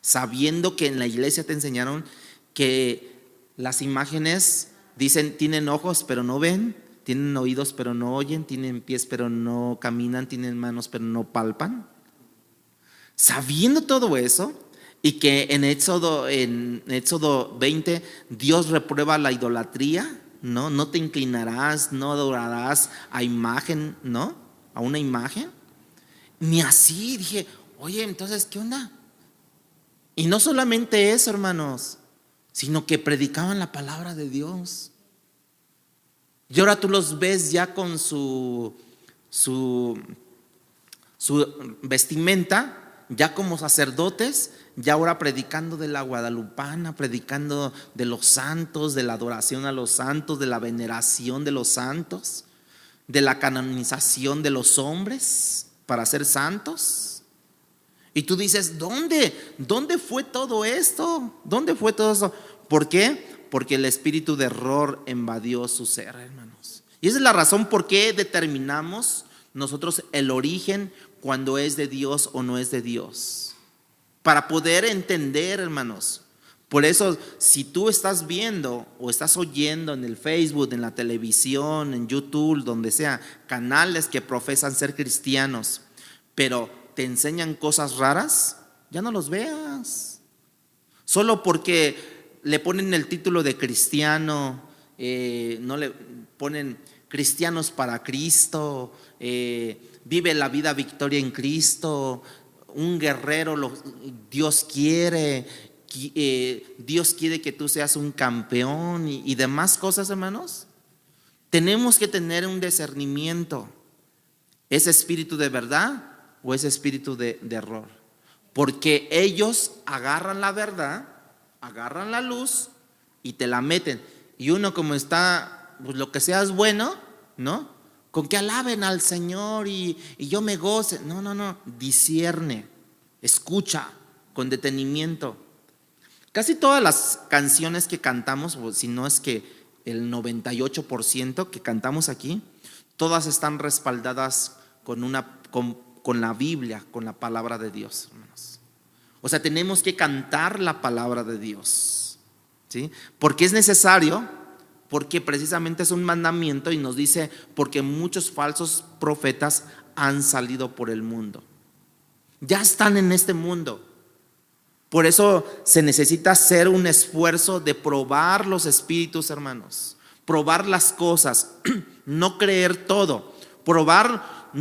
sabiendo que en la iglesia te enseñaron que las imágenes dicen tienen ojos pero no ven, tienen oídos pero no oyen, tienen pies pero no caminan, tienen manos pero no palpan. Sabiendo todo eso, y que en Éxodo 20 Dios reprueba la idolatría, ¿no? No te inclinarás, no adorarás a imagen, ¿no? A una imagen. Ni así dije, oye, entonces, ¿qué onda? Y no solamente eso, hermanos, sino que predicaban la palabra de Dios. Y ahora tú los ves ya con su vestimenta, ya como sacerdotes, ya ahora predicando de la guadalupana, predicando de los santos, de la adoración a los santos, de la veneración de los santos, de la canonización de los hombres para ser santos. Y tú dices, ¿dónde fue todo esto? ¿Dónde fue todo eso? ¿Por qué? Porque el espíritu de error invadió su ser, hermanos. Y esa es la razón por qué determinamos nosotros el origen cuando es de Dios o no es de Dios. Para poder entender, hermanos. Por eso, si tú estás viendo o estás oyendo en el Facebook, en la televisión, en YouTube, donde sea, canales que profesan ser cristianos, pero te enseñan cosas raras, ya no los veas. Solo porque le ponen el título de cristiano, no le ponen cristianos para Cristo, vive la vida victoria en Cristo, un guerrero, Dios quiere que tú seas un campeón y demás cosas, hermanos. Tenemos que tener un discernimiento. ¿Es espíritu de verdad o es espíritu de error? Porque ellos agarran la verdad, agarran la luz y te la meten. Y uno como está, pues lo que sea es bueno, ¿no? Con que alaben al Señor y yo me goce. No, discierne, escucha con detenimiento. Casi todas las canciones que cantamos, si no es que el 98% que cantamos aquí, todas están respaldadas con la Biblia, con la palabra de Dios, hermanos. O sea, tenemos que cantar la palabra de Dios, ¿sí? Porque es necesario, porque precisamente es un mandamiento y nos dice, porque muchos falsos profetas han salido por el mundo. Ya están en este mundo. Por eso se necesita hacer un esfuerzo de probar los espíritus, hermanos. Probar las cosas, no creer todo. Probar,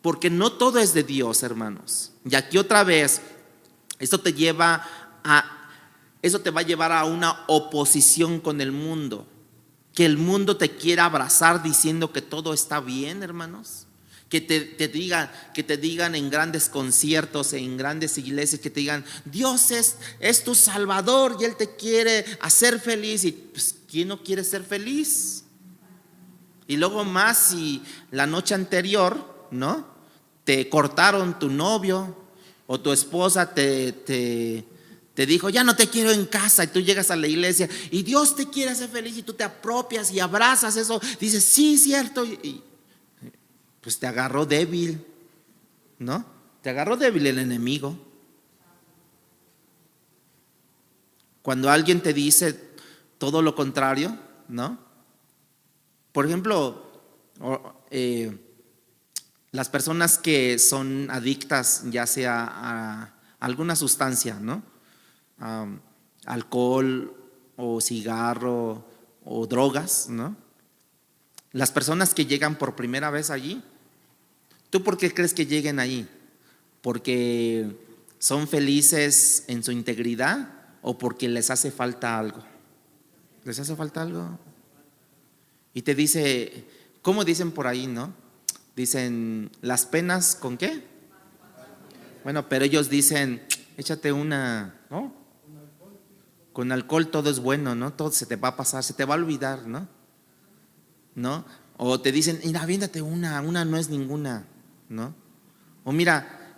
porque no todo es de Dios, hermanos. Y aquí otra vez, eso te va a llevar a una oposición con el mundo. Que el mundo te quiera abrazar diciendo que todo está bien, hermanos. Que te digan en grandes conciertos, en grandes iglesias, que te digan, Dios es tu Salvador y Él te quiere hacer feliz. Y pues, ¿quién no quiere ser feliz? Y luego más si la noche anterior, ¿no? Te cortaron tu novio o tu esposa te te dijo, ya no te quiero en casa, y tú llegas a la iglesia y Dios te quiere hacer feliz y tú te apropias y abrazas eso, dices, sí, cierto, y pues te agarró débil, ¿no? Te agarró débil el enemigo. Cuando alguien te dice todo lo contrario, ¿no? Por ejemplo, las personas que son adictas, ya sea a alguna sustancia, ¿no? Alcohol o cigarro o drogas, ¿no? Las personas que llegan por primera vez allí, ¿tú por qué crees que lleguen allí? ¿Porque son felices en su integridad o porque les hace falta algo? ¿Les hace falta algo? Y te dice, ¿cómo dicen por ahí, no? Dicen, ¿las penas con qué? Bueno, pero ellos dicen, échate una, ¿no? Con alcohol todo es bueno, ¿no? Todo se te va a pasar, se te va a olvidar, ¿no? ¿No? O te dicen, mira, aviéntate una no es ninguna, ¿no? O mira,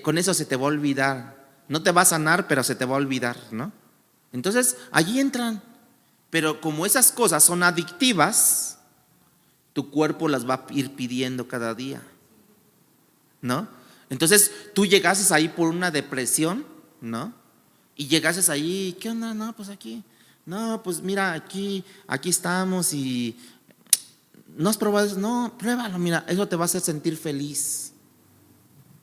con eso se te va a olvidar. No te va a sanar, pero se te va a olvidar, ¿no? Entonces, allí entran. Pero como esas cosas son adictivas, tu cuerpo las va a ir pidiendo cada día, ¿no? Entonces, tú llegases ahí por una depresión, ¿no? Y llegases ahí, ¿qué onda? No, pues aquí, no, pues mira, aquí estamos y no has probado eso, no, pruébalo, mira, eso te va a hacer sentir feliz.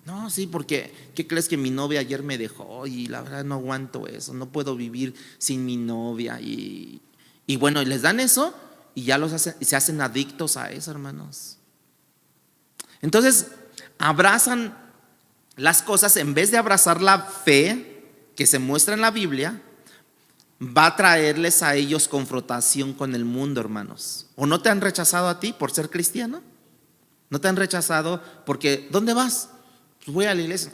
No, sí, porque ¿qué crees que mi novia ayer me dejó? Y la verdad no aguanto eso, no puedo vivir sin mi novia. Y bueno, y les dan eso y ya se hacen adictos a eso, hermanos. Entonces, abrazan las cosas en vez de abrazar la fe que se muestra en la Biblia, va a traerles a ellos confrontación con el mundo, hermanos. ¿O no te han rechazado a ti por ser cristiano? ¿No te han rechazado porque ¿dónde vas? Pues voy a la iglesia.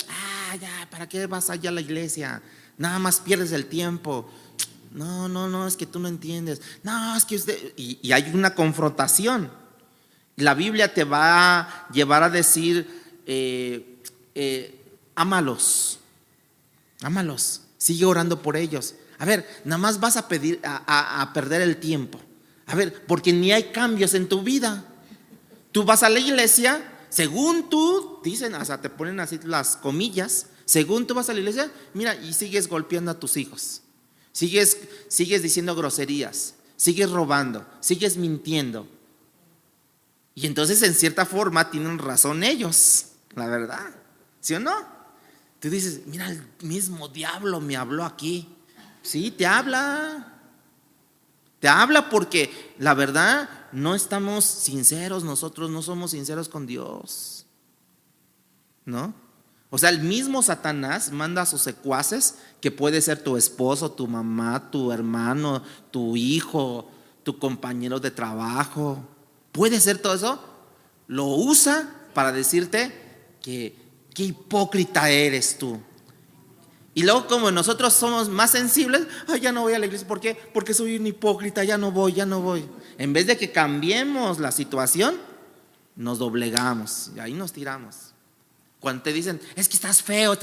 Ya, ¿para qué vas allá a la iglesia? Nada más pierdes el tiempo. No, es que tú no entiendes. No, es que usted… Y hay una confrontación. La Biblia te va a llevar a decir, ámalos, sigue orando por ellos. A ver, nada más vas a pedir a perder el tiempo. A ver, porque ni hay cambios en tu vida. Tú vas a la iglesia, según tú, dicen, hasta te ponen así las comillas, según tú vas a la iglesia, mira, y sigues golpeando a tus hijos, sigues diciendo groserías, sigues robando, sigues mintiendo. Y entonces en cierta forma tienen razón ellos, la verdad, ¿sí o no? Tú dices, mira, el mismo diablo me habló aquí. Sí, te habla porque la verdad no estamos sinceros, nosotros no somos sinceros con Dios, ¿no? O sea, el mismo Satanás manda a sus secuaces, que puede ser tu esposo, tu mamá, tu hermano, tu hijo, tu compañero de trabajo, puede ser todo eso, lo usa para decirte que qué hipócrita eres tú. Y luego, como nosotros somos más sensibles, ya no voy a la iglesia. ¿Por qué? Porque soy un hipócrita, ya no voy. En vez de que cambiemos la situación, nos doblegamos y ahí nos tiramos. Cuando te dicen, es que estás feo,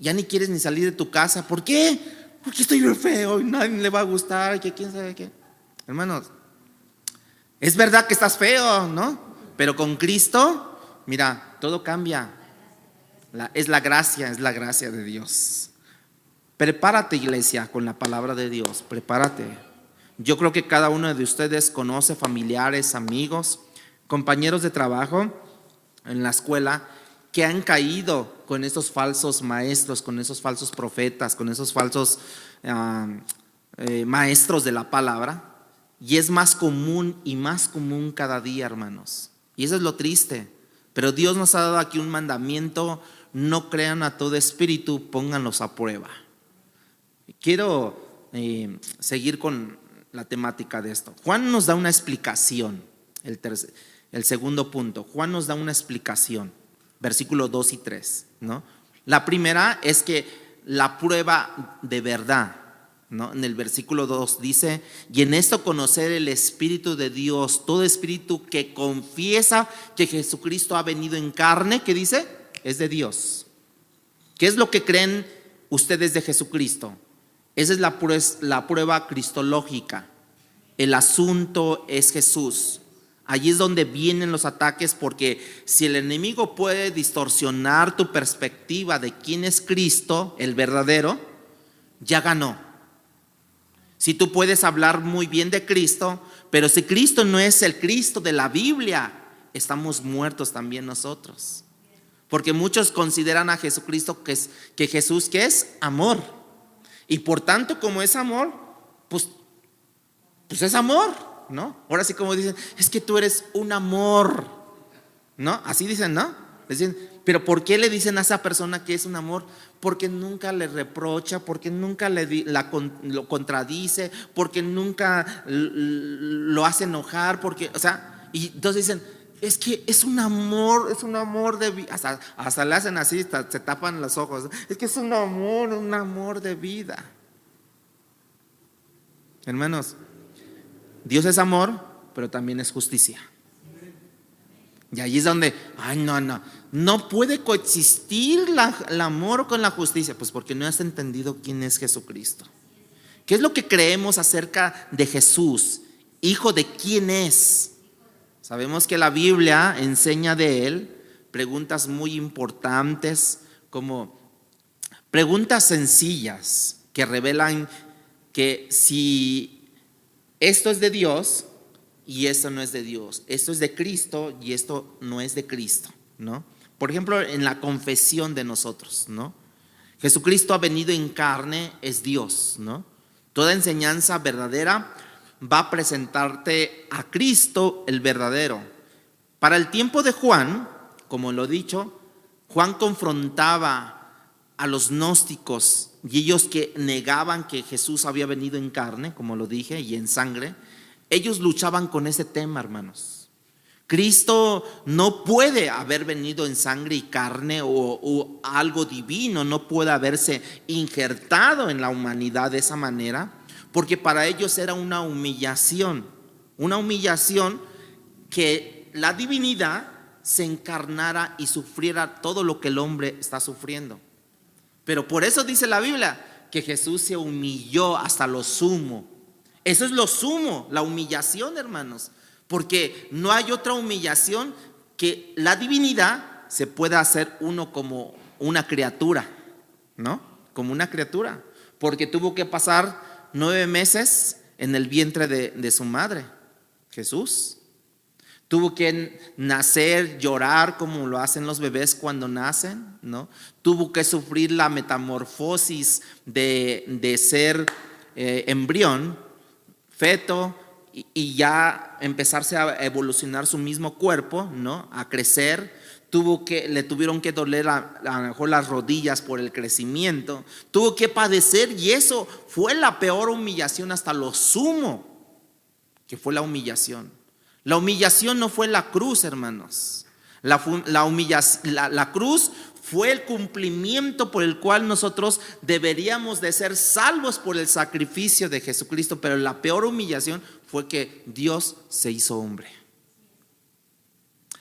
ya ni quieres ni salir de tu casa. ¿Por qué? Porque estoy muy feo y nadie le va a gustar, que quién sabe qué. Hermanos, es verdad que estás feo, ¿no? Pero con Cristo, mira, todo cambia. Es la gracia de Dios. Prepárate, iglesia, con la palabra de Dios. Prepárate. Yo creo que cada uno de ustedes conoce familiares, amigos, compañeros de trabajo en la escuela que han caído con esos falsos maestros, con esos falsos profetas, con esos falsos maestros de la palabra. Y es más común y más común cada día, hermanos. Y eso es lo triste. Pero Dios nos ha dado aquí un mandamiento: no crean a todo espíritu, pónganlos a prueba. Quiero seguir con la temática de esto. Juan nos da una explicación, el segundo punto. Juan nos da una explicación, versículos 2 y 3, ¿no? La primera es que la prueba de verdad, ¿no? En el versículo 2 dice: y en esto conocer el Espíritu de Dios, todo espíritu que confiesa que Jesucristo ha venido en carne, ¿qué dice? Es de Dios. ¿Qué es lo que creen usted es de Jesucristo. Esa es la prueba cristológica. El asunto es Jesús. Allí es donde vienen los ataques, porque si el enemigo puede distorsionar tu perspectiva de quién es Cristo, el verdadero, ya ganó. Si tú puedes hablar muy bien de Cristo, pero si Cristo no es el Cristo de la Biblia, estamos muertos también nosotros. Porque muchos consideran a Jesucristo que Jesús que es amor. Y por tanto, como es amor, pues es amor, ¿no? Ahora sí, como dicen, es que tú eres un amor, ¿no? Así dicen, ¿no? Dicen, pero ¿por qué le dicen a esa persona que es un amor? Porque nunca le reprocha, porque nunca lo contradice, porque nunca lo hace enojar, porque, o sea, y entonces dicen, es que es un amor de vida. Hasta le hacen así, se tapan los ojos. Es que es un amor de vida. Hermanos, Dios es amor, pero también es justicia. Y ahí es donde, no puede coexistir el amor con la justicia. Pues porque no has entendido quién es Jesucristo. ¿Qué es lo que creemos acerca de Jesús? Hijo de quién es. Sabemos que la Biblia enseña de él preguntas muy importantes, como preguntas sencillas que revelan que si esto es de Dios y esto no es de Dios, esto es de Cristo y esto no es de Cristo, ¿no? Por ejemplo, en la confesión de nosotros, ¿no? Jesucristo ha venido en carne, es Dios, ¿no? Toda enseñanza verdadera va a presentarte a Cristo el verdadero. Para el tiempo de Juan, como lo he dicho, Juan confrontaba a los gnósticos y ellos que negaban que Jesús había venido en carne, como lo dije, y en sangre. Ellos luchaban con ese tema, hermanos. Cristo no puede haber venido en sangre y carne, o algo divino no puede haberse injertado en la humanidad de esa manera, porque para ellos era una humillación que la divinidad se encarnara y sufriera todo lo que el hombre está sufriendo. Pero por eso dice la Biblia que Jesús se humilló hasta lo sumo. Eso es lo sumo, la humillación, hermanos, porque no hay otra humillación que la divinidad se pueda hacer uno como una criatura, ¿no? Como una criatura, porque tuvo que pasar 9 meses en el vientre de su madre, Jesús. Tuvo que nacer, llorar como lo hacen los bebés cuando nacen, ¿no? Tuvo que sufrir la metamorfosis de ser embrión, feto, y ya empezarse a evolucionar su mismo cuerpo, ¿no? A crecer. Le tuvieron que doler a lo mejor las rodillas por el crecimiento. Tuvo que padecer, y eso fue la peor humillación hasta lo sumo, que fue la humillación. La humillación no fue la cruz, hermanos. La cruz fue el cumplimiento por el cual nosotros deberíamos de ser salvos por el sacrificio de Jesucristo. Pero la peor humillación fue que Dios se hizo hombre.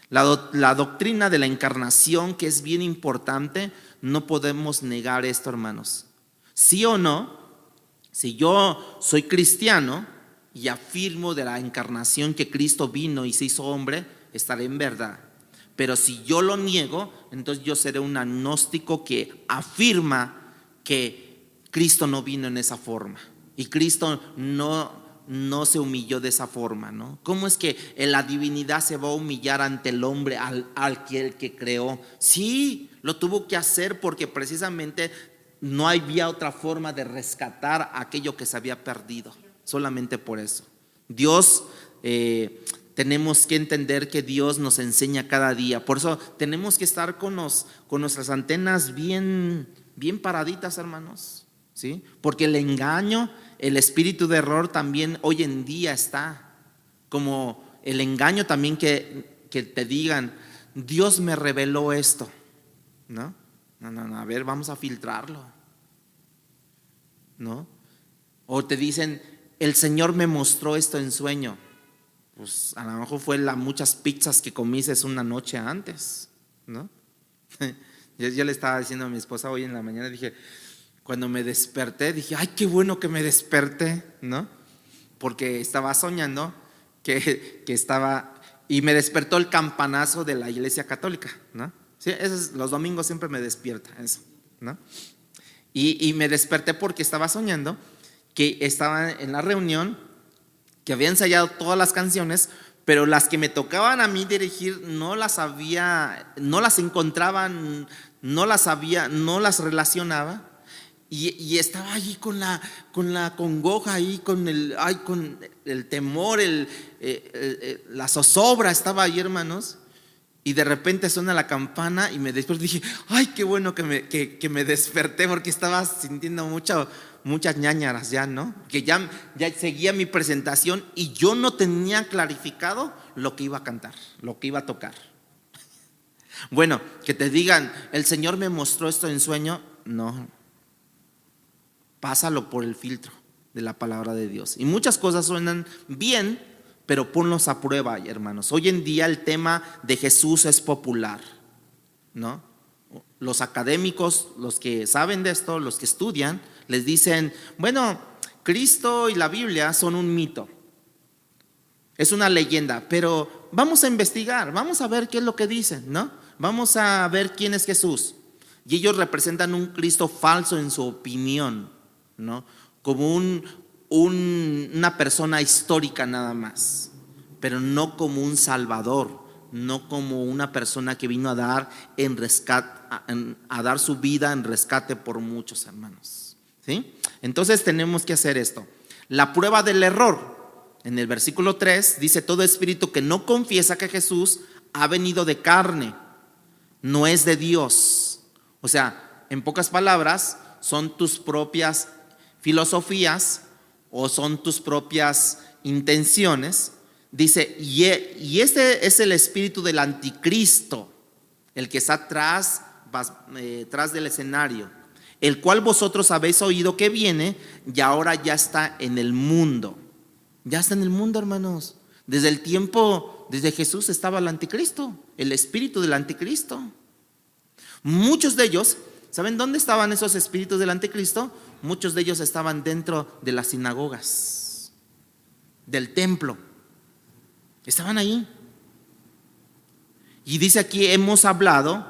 La doctrina de la encarnación, que es bien importante, no podemos negar esto, hermanos. Sí o no, si yo soy cristiano y afirmo de la encarnación que Cristo vino y se hizo hombre, estaré en verdad. Pero si yo lo niego, entonces yo seré un agnóstico que afirma que Cristo no vino en esa forma y Cristo no se humilló de esa forma, ¿no? ¿Cómo es que la divinidad se va a humillar ante el hombre, al que creó? Sí, lo tuvo que hacer porque precisamente no había otra forma de rescatar aquello que se había perdido. Solamente por eso. Dios, tenemos que entender que Dios nos enseña cada día. Por eso tenemos que estar con nuestras antenas bien paraditas, hermanos, ¿sí? Porque el engaño, el espíritu de error también hoy en día está. Como el engaño también que te digan, Dios me reveló esto, ¿no? No, a ver, vamos a filtrarlo, ¿no? O te dicen, el Señor me mostró esto en sueño. Pues a lo mejor fue muchas pizzas que comiste una noche antes, ¿no? Yo le estaba diciendo a mi esposa hoy en la mañana, dije, Cuando me desperté dije, ay, qué bueno que me desperté, ¿no? Porque estaba soñando que estaba, y me despertó el campanazo de la iglesia católica, ¿no? Sí, los domingos siempre me despierta eso, ¿no? Y me desperté porque estaba soñando que estaba en la reunión, que había ensayado todas las canciones, pero las que me tocaban a mí dirigir no las encontraba, no las relacionaba. Y estaba allí con la congoja, ahí con el temor, la zozobra, estaba ahí, hermanos. Y de repente suena la campana y me despierto. Dije, ay, qué bueno que me desperté, porque estaba sintiendo muchas ñáñaras ya, ¿no? Que ya seguía mi presentación y yo no tenía clarificado lo que iba a cantar, lo que iba a tocar. Bueno, que te digan, el Señor me mostró esto en sueño, no. Pásalo por el filtro de la palabra de Dios. Y muchas cosas suenan bien, pero ponlos a prueba, hermanos. Hoy en día el tema de Jesús es popular, ¿no? Los académicos, los que saben de esto, los que estudian, les dicen, bueno, Cristo y la Biblia son un mito, es una leyenda, pero vamos a investigar, vamos a ver qué es lo que dicen, ¿no? Vamos a ver quién es Jesús. Y ellos representan un Cristo falso en su opinión, ¿no? Como una persona histórica nada más, pero no como un salvador, no como una persona que vino a dar a dar su vida en rescate por muchos, hermanos, ¿sí? Entonces tenemos que hacer esto. La prueba del error, en el versículo 3 dice, todo espíritu que no confiesa que Jesús ha venido de carne no es de Dios. O sea, en pocas palabras, son tus propias filosofías o son tus propias intenciones. Dice, y este es el espíritu del anticristo, el que está tras del escenario, el cual vosotros habéis oído que viene y ahora ya está en el mundo. Ya está en el mundo, hermanos. Desde Jesús estaba el anticristo, el espíritu del anticristo. Muchos de ellos, ¿saben dónde estaban esos espíritus del anticristo? Muchos de ellos estaban dentro de las sinagogas, del templo. Estaban ahí. Y dice aquí, hemos hablado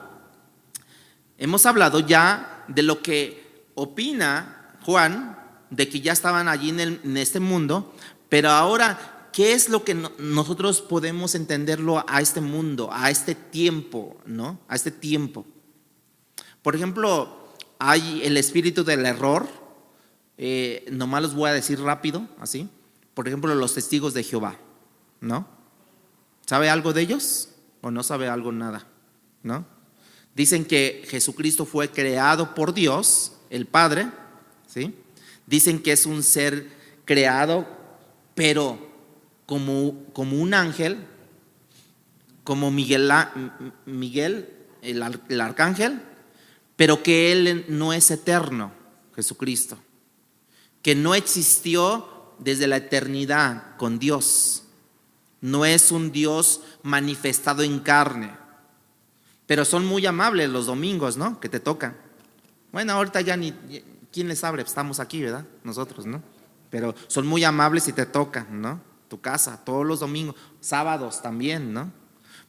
ya de lo que opina Juan, de que ya estaban allí en este mundo, pero ahora, ¿qué es lo que nosotros podemos entenderlo a este mundo, a este tiempo, ¿no? A este tiempo. Por ejemplo, hay el espíritu del error, nomás los voy a decir rápido, así. Por ejemplo, los testigos de Jehová, ¿no? ¿Sabe algo de ellos o no sabe algo nada? ¿No? Dicen que Jesucristo fue creado por Dios, el Padre, ¿sí? Dicen que es un ser creado, pero como un ángel, como Miguel, el arcángel, pero que Él no es eterno, Jesucristo, que no existió desde la eternidad con Dios. No es un Dios manifestado en carne, pero son muy amables los domingos, ¿no? Que te tocan. Bueno, ahorita ya ni quién les abre, estamos aquí, ¿verdad? Nosotros, ¿no? Pero son muy amables y te tocan, ¿no? Tu casa, todos los domingos, sábados también, ¿no?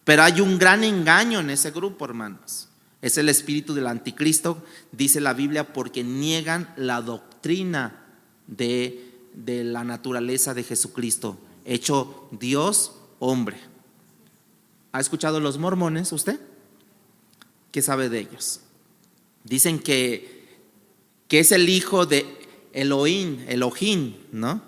Pero hay un gran engaño en ese grupo, hermanos. Es el espíritu del anticristo, dice la Biblia, porque niegan la doctrina de la naturaleza de Jesucristo, hecho Dios hombre. ¿Ha escuchado los mormones usted? ¿Qué sabe de ellos? Dicen que es el hijo de Elohim, ¿no?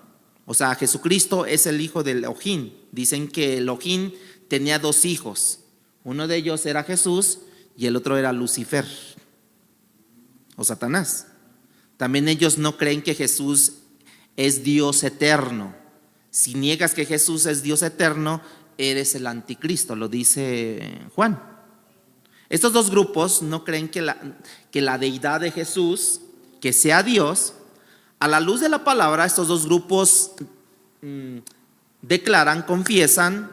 O sea, Jesucristo es el hijo de Elohim. Dicen que Elohim tenía dos hijos. Uno de ellos era Jesús y el otro era Lucifer o Satanás. También ellos no creen que Jesús es Dios eterno. Si niegas que Jesús es Dios eterno, eres el anticristo, lo dice Juan. Estos dos grupos no creen que la deidad de Jesús, que sea Dios. A la luz de la palabra, estos dos grupos declaran, confiesan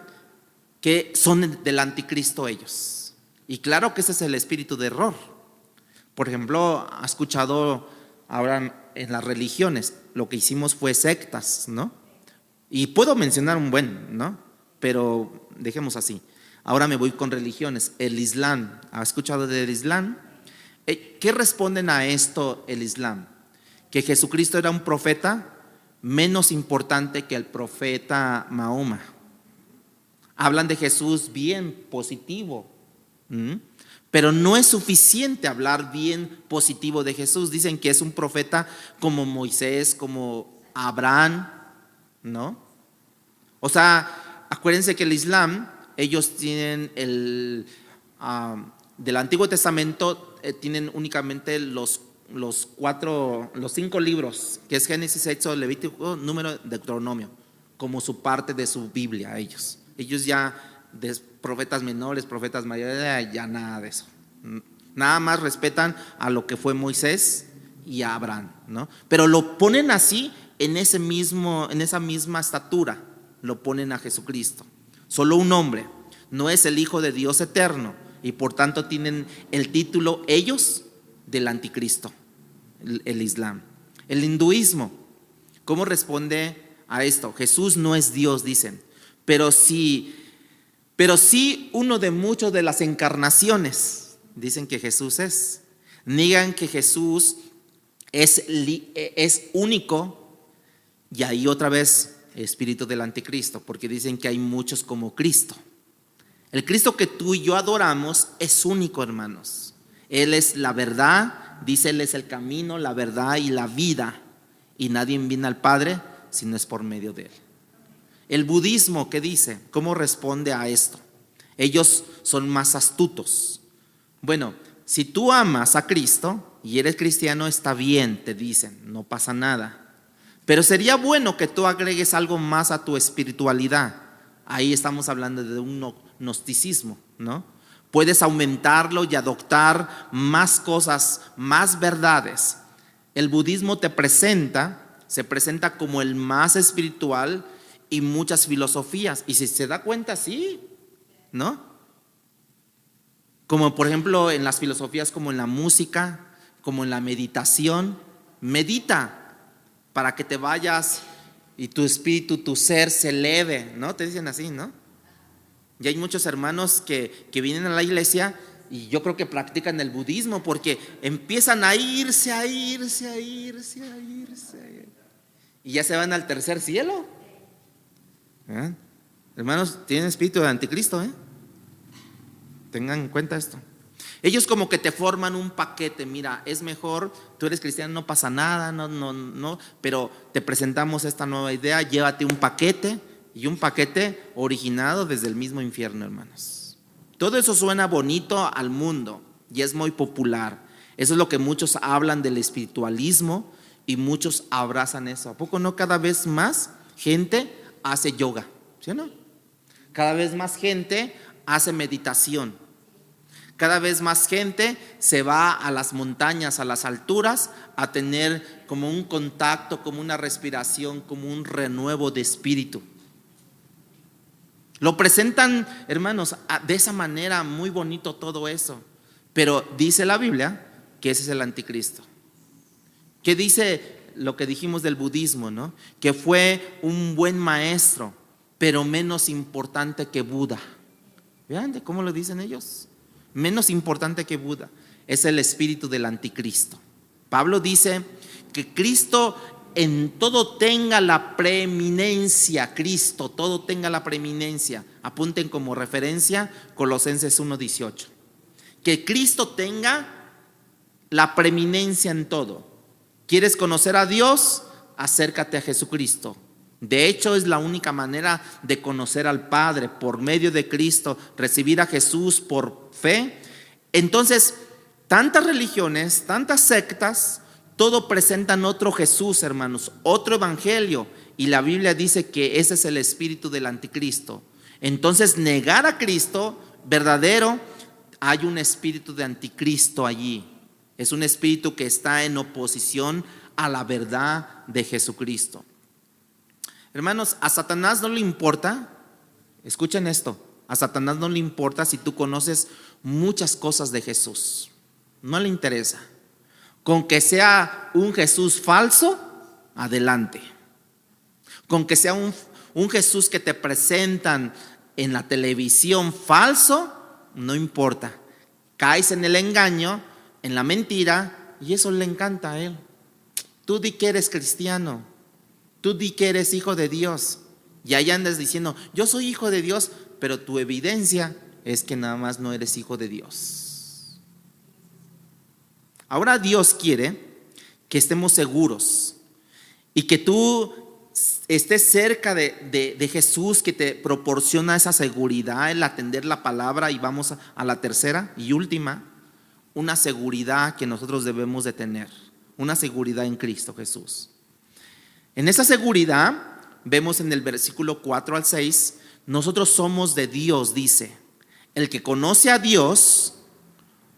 que son del anticristo ellos. Y claro que ese es el espíritu de error. Por ejemplo, ¿ha escuchado Ahora, en las religiones, lo que hicimos fue sectas, ¿no? Y puedo mencionar un buen, ¿no? Pero dejemos así. Ahora me voy con religiones. El Islam, ¿has escuchado del Islam? ¿Qué responden a esto el Islam? Que Jesucristo era un profeta menos importante que el profeta Mahoma. Hablan de Jesús bien, positivo. Pero no es suficiente hablar bien positivo de Jesús. Dicen que es un profeta como Moisés, como Abraham, ¿no? O sea, acuérdense que el Islam, ellos tienen del Antiguo Testamento, tienen únicamente los 5 libros, que es Génesis, Éxodo, Levítico, Número, Deuteronomio, como su parte de su Biblia. Ellos ya de profetas menores, profetas mayores, ya nada de eso. Nada más respetan a lo que fue Moisés y a Abraham, ¿no? Pero lo ponen así en esa misma estatura, lo ponen a Jesucristo. Solo un hombre, no es el Hijo de Dios eterno, y por tanto tienen el título ellos del anticristo, el Islam. El hinduismo, ¿cómo responde a esto? Jesús no es Dios, dicen, pero sí uno de muchos de las encarnaciones, dicen que Jesús es. Niegan que Jesús es único, y ahí otra vez espíritu del anticristo, porque dicen que hay muchos como Cristo. El Cristo que tú y yo adoramos es único, hermanos. Él es la verdad, dice Él es el camino, la verdad y la vida, y nadie viene al Padre si no es por medio de Él. El budismo, ¿qué dice? ¿Cómo responde a esto? Ellos son más astutos. Bueno, si tú amas a Cristo y eres cristiano, está bien, te dicen, no pasa nada. Pero sería bueno que tú agregues algo más a tu espiritualidad. Ahí estamos hablando de un gnosticismo, ¿no? Puedes aumentarlo y adoptar más cosas, más verdades. El budismo se presenta como el más espiritual y muchas filosofías. Y si se da cuenta, sí, ¿no? Como por ejemplo en las filosofías, como en la música, como en la meditación. Medita para que te vayas y tu espíritu, tu ser se eleve, ¿no? Te dicen así, ¿no? Y hay muchos hermanos que vienen a la iglesia y yo creo que practican el budismo porque empiezan a irse. Y ya se van al tercer cielo. Hermanos, tienen espíritu de anticristo, tengan en cuenta esto. Ellos como que te forman un paquete. Mira, es mejor, tú eres cristiano, no pasa nada, no, pero te presentamos esta nueva idea, llévate un paquete, y un paquete originado desde el mismo infierno, hermanos. Todo eso suena bonito al mundo y es muy popular. Eso es lo que muchos hablan del espiritualismo y muchos abrazan eso. ¿A poco no? Cada vez más gente hace yoga, ¿sí o no? Cada vez más gente hace meditación. Cada vez más gente se va a las montañas, a las alturas, a tener como un contacto, como una respiración, como un renuevo de espíritu. Lo presentan, hermanos, de esa manera, muy bonito todo eso. Pero dice la Biblia que ese es el anticristo. ¿Qué dice lo que dijimos del budismo, no? Que fue un buen maestro, pero menos importante que Buda. Vean de cómo lo dicen ellos. Menos importante que Buda. Es el espíritu del anticristo. Pablo dice que Cristo en todo tenga la preeminencia. Cristo, todo tenga la preeminencia. Apunten como referencia Colosenses 1:18. Que Cristo tenga la preeminencia en todo. ¿Quieres conocer a Dios? Acércate a Jesucristo. De hecho, es la única manera de conocer al Padre, por medio de Cristo, recibir a Jesús por fe. Entonces, tantas religiones, tantas sectas, todo presentan otro Jesús, hermanos, otro evangelio, y la Biblia dice que ese es el espíritu del anticristo. Entonces, negar a Cristo verdadero, hay un espíritu de anticristo allí. Es un espíritu que está en oposición a la verdad de Jesucristo. Hermanos, a Satanás no le importa, escuchen esto, a Satanás no le importa si tú conoces muchas cosas de Jesús, no le interesa. Con que sea un Jesús falso, adelante. Con que sea un Jesús que te presentan en la televisión falso, no importa. Caes en el engaño, en la mentira, y eso le encanta a él. Tú di que eres cristiano, tú di que eres hijo de Dios, y ahí andas diciendo, yo soy hijo de Dios, pero tu evidencia es que nada más no eres hijo de Dios. Ahora Dios quiere que estemos seguros y que tú estés cerca de Jesús, que te proporciona esa seguridad, el atender la palabra. Y vamos a la tercera y última, una seguridad que nosotros debemos de tener, una seguridad en Cristo Jesús. En esa seguridad vemos en el versículo 4 al 6, nosotros somos de Dios, dice. El que conoce a Dios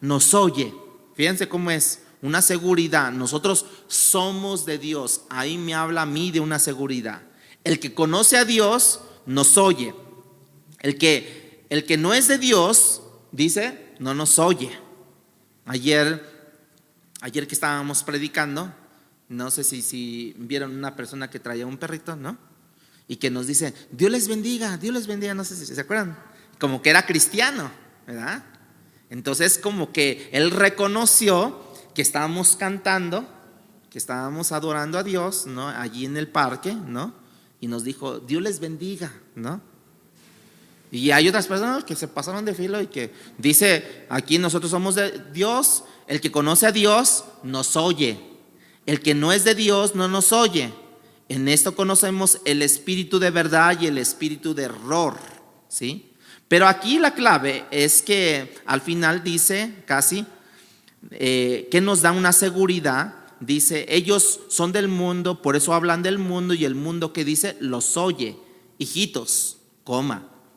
nos oye. Fíjense cómo es una seguridad. Nosotros somos de Dios. Ahí me habla a mí de una seguridad. El que conoce a Dios nos oye. El que no es de Dios, dice, no nos oye. Ayer que estábamos predicando, no sé si vieron una persona que traía un perrito, ¿no? Y que nos dice, Dios les bendiga, no sé si se acuerdan. Como que era cristiano, ¿verdad? Entonces como que él reconoció que estábamos cantando, que estábamos adorando a Dios, ¿no? Allí en el parque, ¿no? Y nos dijo, Dios les bendiga, ¿no? Y hay otras personas que se pasaron de filo y que dice, aquí nosotros somos de Dios, el que conoce a Dios nos oye, el que no es de Dios no nos oye. En esto conocemos el espíritu de verdad y el espíritu de error, ¿sí? Pero aquí la clave es que al final dice casi que nos da una seguridad. Dice, ellos son del mundo, por eso hablan del mundo, y el mundo que dice los oye. Hijitos,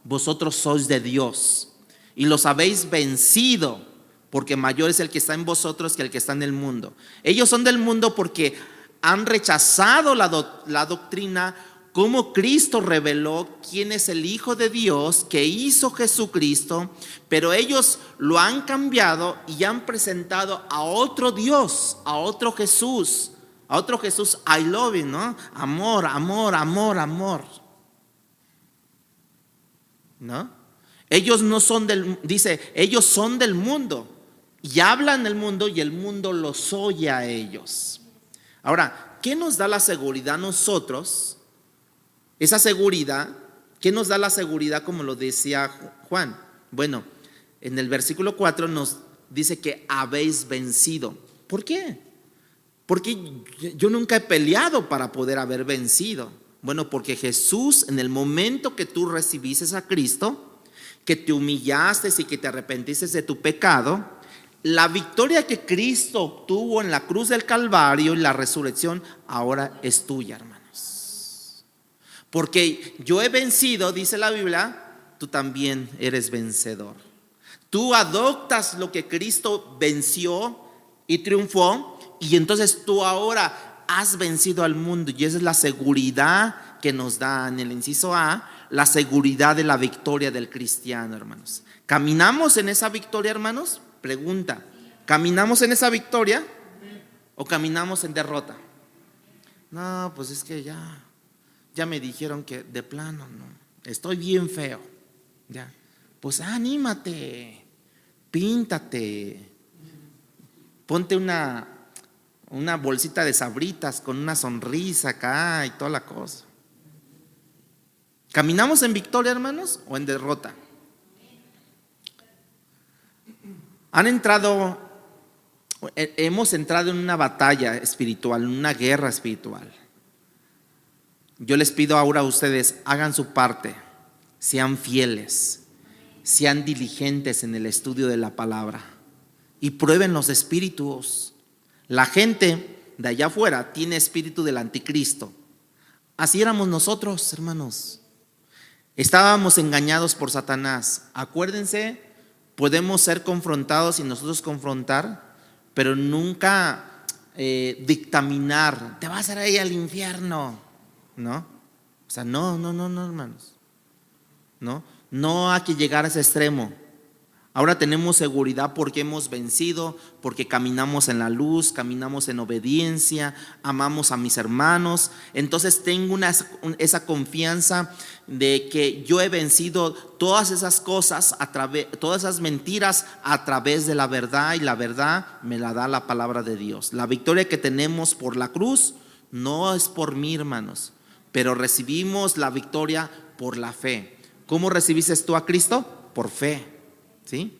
vosotros sois de Dios y los habéis vencido, porque mayor es el que está en vosotros que el que está en el mundo. Ellos son del mundo porque han rechazado la doctrina, como Cristo reveló quién es el Hijo de Dios que hizo Jesucristo, pero ellos lo han cambiado y han presentado a otro Dios, a otro Jesús I love you, ¿no? Amor, ¿no? Ellos no son dice, ellos son del mundo y hablan del mundo y el mundo los oye a ellos. Ahora, ¿qué nos da la seguridad a nosotros? Esa seguridad, ¿qué nos da la seguridad como lo decía Juan? Bueno, en el versículo 4 nos dice que habéis vencido. ¿Por qué? Porque yo nunca he peleado para poder haber vencido. Bueno, porque Jesús, en el momento que tú recibiste a Cristo, que te humillaste y que te arrepentiste de tu pecado, la victoria que Cristo obtuvo en la cruz del Calvario y la resurrección ahora es tuya, hermanos. Porque yo he vencido, dice la Biblia, tú también eres vencedor. Tú adoptas lo que Cristo venció y triunfó, y entonces tú ahora has vencido al mundo. Y esa es la seguridad que nos da en el inciso A, la seguridad de la victoria del cristiano, hermanos. ¿Caminamos en esa victoria, hermanos? Pregunta, ¿caminamos en esa victoria o caminamos en derrota? No, pues es que ya me dijeron que de plano no, estoy bien feo. Ya, pues anímate, píntate, ponte una bolsita de Sabritas con una sonrisa acá y toda la cosa. ¿Caminamos en victoria, hermanos, o en derrota? Hemos entrado en una batalla espiritual, en una guerra espiritual. Yo les pido ahora a ustedes, hagan su parte, sean fieles, sean diligentes en el estudio de la palabra y prueben los espíritus. La gente de allá afuera tiene espíritu del anticristo. Así éramos nosotros, hermanos. Estábamos engañados por Satanás. Acuérdense, podemos ser confrontados y nosotros confrontar, pero nunca dictaminar, te vas a ir al infierno, ¿no? O sea, no, hermanos. No hay que llegar a ese extremo. Ahora tenemos seguridad porque hemos vencido, porque caminamos en la luz, caminamos en obediencia, amamos a mis hermanos. Entonces tengo esa confianza de que yo he vencido todas esas cosas, todas esas mentiras a través de la verdad, y la verdad me la da la palabra de Dios. La victoria que tenemos por la cruz no es por mí, hermanos, pero recibimos la victoria por la fe. ¿Cómo recibiste tú a Cristo? Por fe. ¿Sí?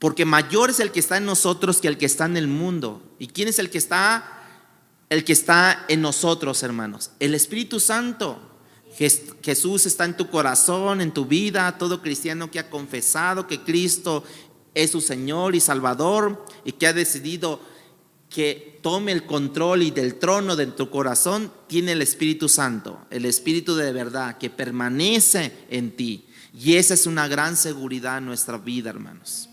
Porque mayor es el que está en nosotros que el que está en el mundo. ¿Y quién es el que está? El que está en nosotros, hermanos. El Espíritu Santo. Jesús está en tu corazón, en tu vida. Todo cristiano que ha confesado que Cristo es su Señor y Salvador, y que ha decidido que tome el control y del trono de tu corazón, tiene el Espíritu Santo, el Espíritu de verdad que permanece en ti. Y esa es una gran seguridad en nuestra vida, hermanos.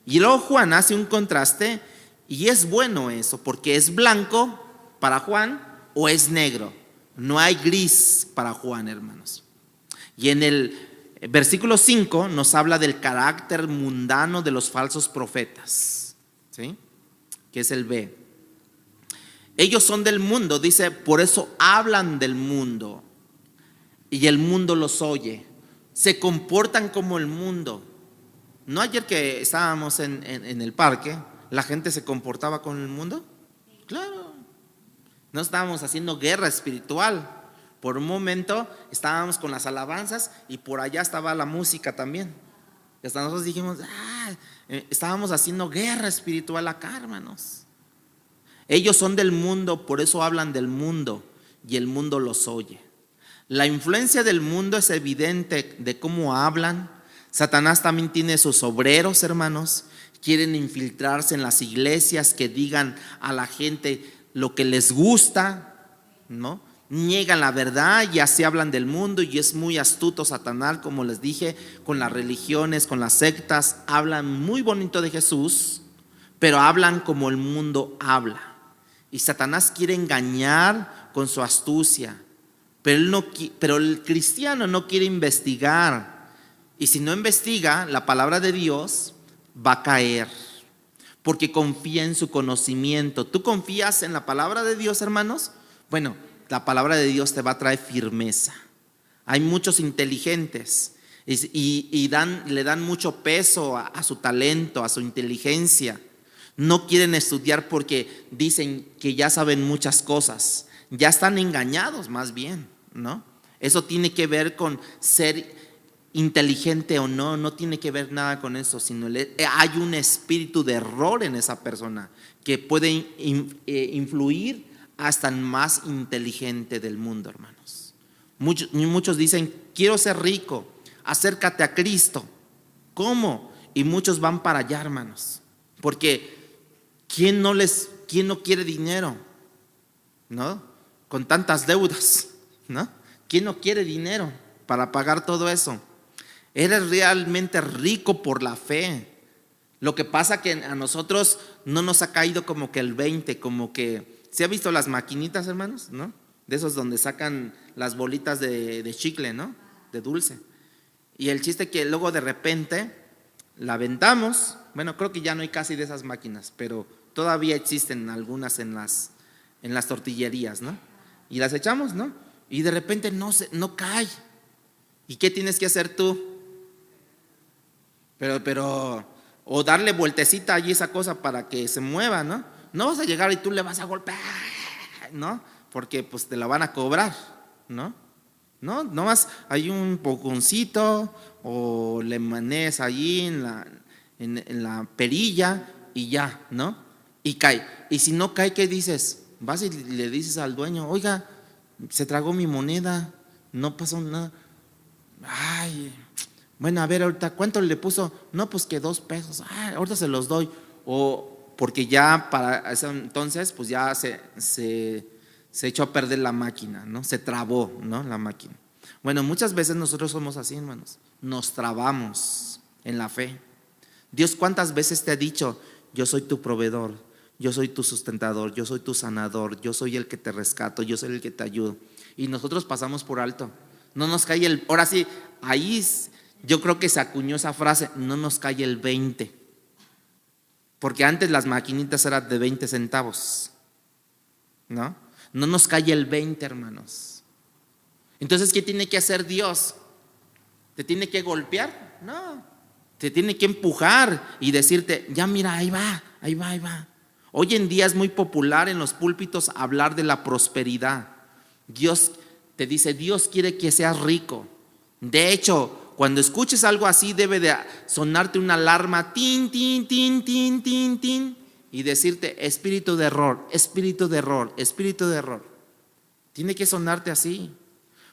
Y luego Juan hace un contraste, y es bueno eso, porque es blanco para Juan o es negro. No hay gris para Juan, hermanos. Y en el versículo 5 nos habla del carácter mundano de los falsos profetas, ¿sí? Que es el B. Ellos son del mundo, dice, por eso hablan del mundo y el mundo los oye. Se comportan como el mundo. ¿No ayer que estábamos en el parque, la gente se comportaba con el mundo? Claro. No estábamos haciendo guerra espiritual. Por un momento estábamos con las alabanzas y por allá estaba la música también. Y hasta nosotros dijimos, estábamos haciendo guerra espiritual acá, hermanos. Ellos son del mundo, por eso hablan del mundo y el mundo los oye. La influencia del mundo es evidente de cómo hablan. Satanás también tiene sus obreros, hermanos. Quieren infiltrarse en las iglesias, que digan a la gente lo que les gusta, ¿no? Niegan la verdad y así hablan del mundo. Y es muy astuto Satanás, como les dije, con las religiones, con las sectas. Hablan muy bonito de Jesús, pero hablan como el mundo habla. Y Satanás quiere engañar con su astucia. Pero el cristiano no quiere investigar. Y si no investiga la palabra de Dios, va a caer. Porque confía en su conocimiento. ¿Tú confías en la palabra de Dios, hermanos? Bueno, la palabra de Dios te va a traer firmeza. Hay muchos inteligentes y le dan mucho peso a su talento, a su inteligencia. No quieren estudiar porque dicen que ya saben muchas cosas. Ya están engañados más bien, ¿no? Eso tiene que ver con ser inteligente o no, no tiene que ver nada con eso, sino hay un espíritu de error en esa persona que puede influir hasta el más inteligente del mundo, hermanos. Muchos dicen, quiero ser rico, acércate a Cristo. ¿Cómo? Y muchos van para allá, hermanos, porque ¿quién no quiere dinero? ¿No? Con tantas deudas, ¿no? ¿Quién no quiere dinero para pagar todo eso? Eres realmente rico por la fe. Lo que pasa que a nosotros no nos ha caído como que el 20, como que, ¿se ha visto las maquinitas, hermanos? ¿No? De esos donde sacan las bolitas de chicle, ¿no? De dulce. Y el chiste que luego de repente la aventamos. Bueno, creo que ya no hay casi de esas máquinas, pero todavía existen algunas en las tortillerías, ¿no? Y las echamos, ¿no? Y de repente no cae. ¿Y qué tienes que hacer tú? Pero o darle vueltecita allí esa cosa para que se mueva, ¿no? No vas a llegar y tú le vas a golpear, ¿no? Porque pues te la van a cobrar, ¿no? No, nomás hay un poconcito o le manejas allí en la perilla y ya, ¿no? Y cae. Y si no cae, ¿qué dices? Vas y le dices al dueño, oiga, se tragó mi moneda, no pasó nada. Ay, bueno, a ver, ahorita, ¿cuánto le puso? No, pues que 2 pesos. Ahorita se los doy. O porque ya para ese entonces, pues ya se echó a perder la máquina, ¿no? Se trabó, ¿no? La máquina. Bueno, muchas veces nosotros somos así, hermanos. Nos trabamos en la fe. Dios, ¿cuántas veces te ha dicho, yo soy tu proveedor, yo soy tu sustentador, yo soy tu sanador, yo soy el que te rescato, yo soy el que te ayudo? Y nosotros pasamos por alto. No nos cae ahora sí, ahí yo creo que se acuñó esa frase, no nos cae el 20. Porque antes las maquinitas eran de 20 centavos, ¿no? No nos cae el 20, hermanos. Entonces, ¿qué tiene que hacer Dios? ¿Te tiene que golpear? No. Te tiene que empujar y decirte, ya mira, ahí va, ahí va, ahí va. Hoy en día es muy popular en los púlpitos hablar de la prosperidad. Dios te dice, Dios quiere que seas rico. De hecho, cuando escuches algo así, debe de sonarte una alarma, tin, tin, tin, tin, tin, tin, y decirte, espíritu de error, espíritu de error, espíritu de error. Tiene que sonarte así.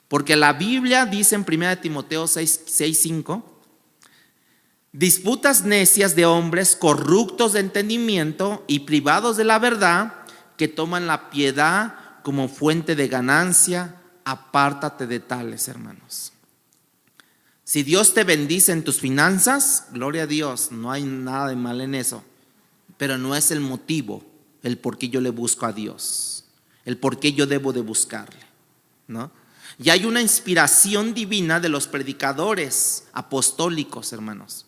Porque la Biblia dice en 1 Timoteo 6:5, disputas necias de hombres corruptos de entendimiento y privados de la verdad, que toman la piedad como fuente de ganancia. Apártate de tales, hermanos. Si Dios te bendice en tus finanzas, gloria a Dios, no hay nada de mal en eso. Pero no es el motivo, el por qué yo le busco a Dios, el por qué yo debo de buscarle, ¿no? Y hay una inspiración divina de los predicadores apostólicos, hermanos.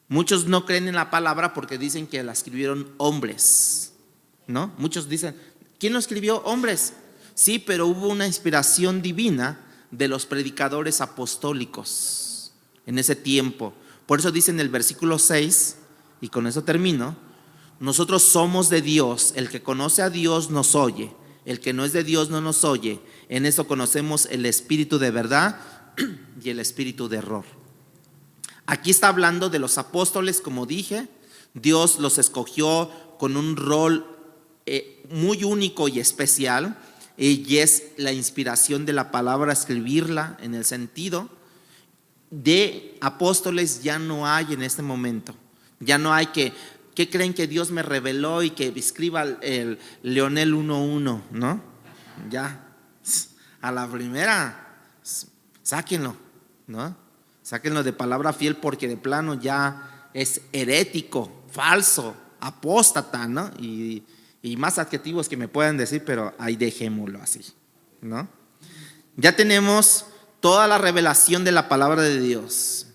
Muchos no creen en la palabra porque dicen que la escribieron hombres, ¿no? Muchos dicen, ¿quién lo escribió? Hombres. Sí, pero hubo una inspiración divina de los predicadores apostólicos en ese tiempo. Por eso dice en el versículo 6, y con eso termino, nosotros somos de Dios, el que conoce a Dios nos oye, el que no es de Dios no nos oye. En eso conocemos el espíritu de verdad y el espíritu de error. Aquí está hablando de los apóstoles, como dije. Dios los escogió con un rol muy único y especial, y es la inspiración de la palabra, escribirla en el sentido de apóstoles. Ya no hay en este momento. Ya no hay que creen que Dios me reveló y que escriba el Leonel 1:1, ¿no? Ya, a la primera, sáquenlo, ¿no? Sáquenlo de palabra fiel, porque de plano ya es herético, falso, apóstata, ¿no? Y más adjetivos que me puedan decir, pero ahí dejémoslo así, ¿no? Ya tenemos toda la revelación de la palabra de Dios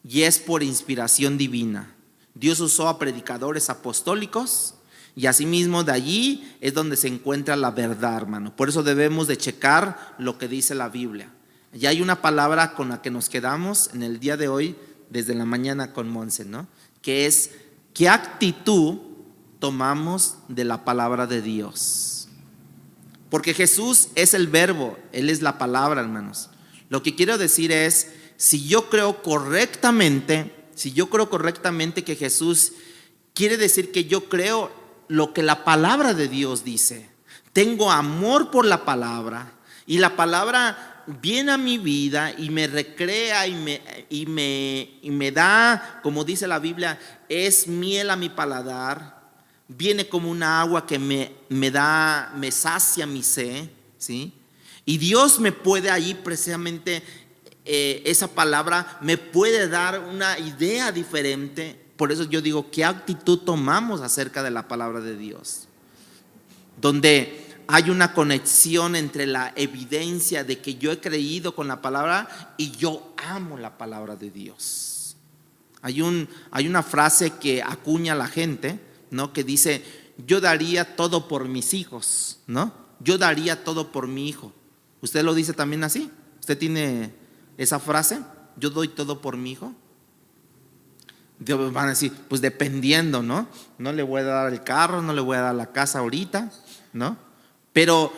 y es por inspiración divina. Dios usó a predicadores apostólicos y asimismo de allí es donde se encuentra la verdad, hermano. Por eso debemos de checar lo que dice la Biblia. Y hay una palabra con la que nos quedamos en el día de hoy, desde la mañana con Monse, ¿no? Que es, ¿qué actitud tomamos de la palabra de Dios? Porque Jesús es el verbo, Él es la palabra, hermanos. Lo que quiero decir es, si yo creo correctamente que Jesús quiere decir que yo creo lo que la palabra de Dios dice, tengo amor por la palabra y la palabra viene a mi vida y me recrea y me da, como dice la Biblia, es miel a mi paladar, viene como una agua que me sacia mi sed, ¿sí? Y Dios me puede ahí precisamente, esa palabra me puede dar una idea diferente. Por eso yo digo, ¿qué actitud tomamos acerca de la palabra de Dios? Donde hay una conexión entre la evidencia de que yo he creído con la palabra y yo amo la palabra de Dios. Hay una frase que acuña la gente, ¿no? Que dice, yo daría todo por mis hijos, ¿no? Yo daría todo por mi hijo. ¿Usted lo dice también así? ¿Usted tiene esa frase? Yo doy todo por mi hijo. Dios, van a decir, pues dependiendo, ¿no? No le voy a dar el carro, no le voy a dar la casa ahorita, ¿no? Pero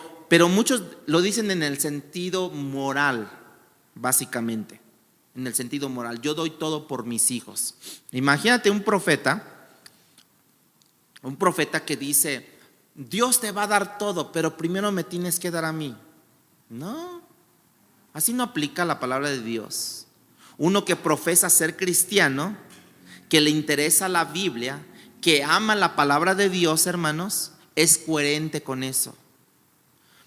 muchos lo dicen en el sentido moral, básicamente. En el sentido moral, yo doy todo por mis hijos. Imagínate un profeta que dice, Dios te va a dar todo, pero primero me tienes que dar a mí. No, así no aplica la palabra de Dios. Uno que profesa ser cristiano, que le interesa la Biblia, que ama la palabra de Dios, hermanos, es coherente con eso.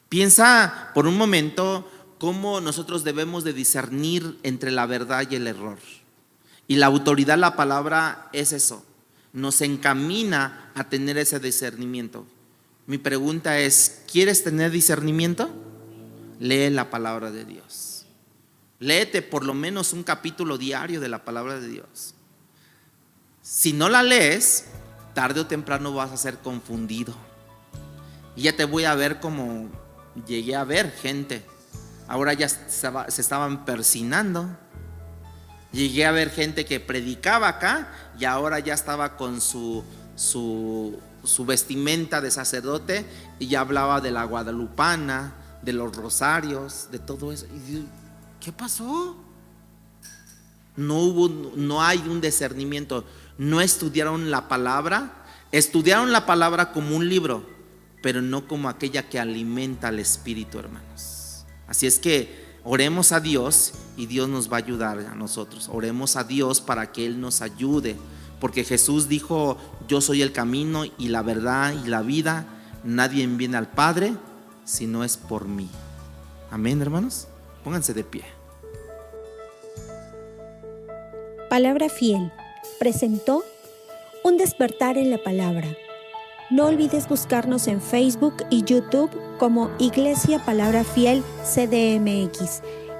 Piensa por un momento cómo nosotros debemos de discernir entre la verdad y el error. Y la autoridad de la palabra es eso, nos encamina a tener ese discernimiento. Mi pregunta es, ¿quieres tener discernimiento? Lee la palabra de Dios. Léete por lo menos un capítulo diario de la palabra de Dios. Si no la lees, tarde o temprano vas a ser confundido. Y ya te voy a ver como llegué a ver gente. Ahora ya se estaban persinando. Llegué a ver gente que predicaba acá y ahora ya estaba con su vestimenta de sacerdote y ya hablaba de la guadalupana, de los rosarios, de todo eso. Y digo, ¿qué pasó? No hay un discernimiento. No estudiaron la palabra. Estudiaron la palabra como un libro, pero no como aquella que alimenta al espíritu, hermanos. Así es que oremos a Dios y Dios nos va a ayudar a nosotros. Oremos a Dios para que Él nos ayude, porque Jesús dijo: yo soy el camino y la verdad y la vida. Nadie viene al Padre si no es por mí. Amén, hermanos. Pónganse de pie. Palabra Fiel presentó Un despertar en la palabra. No olvides buscarnos en Facebook y YouTube como Iglesia Palabra Fiel CDMX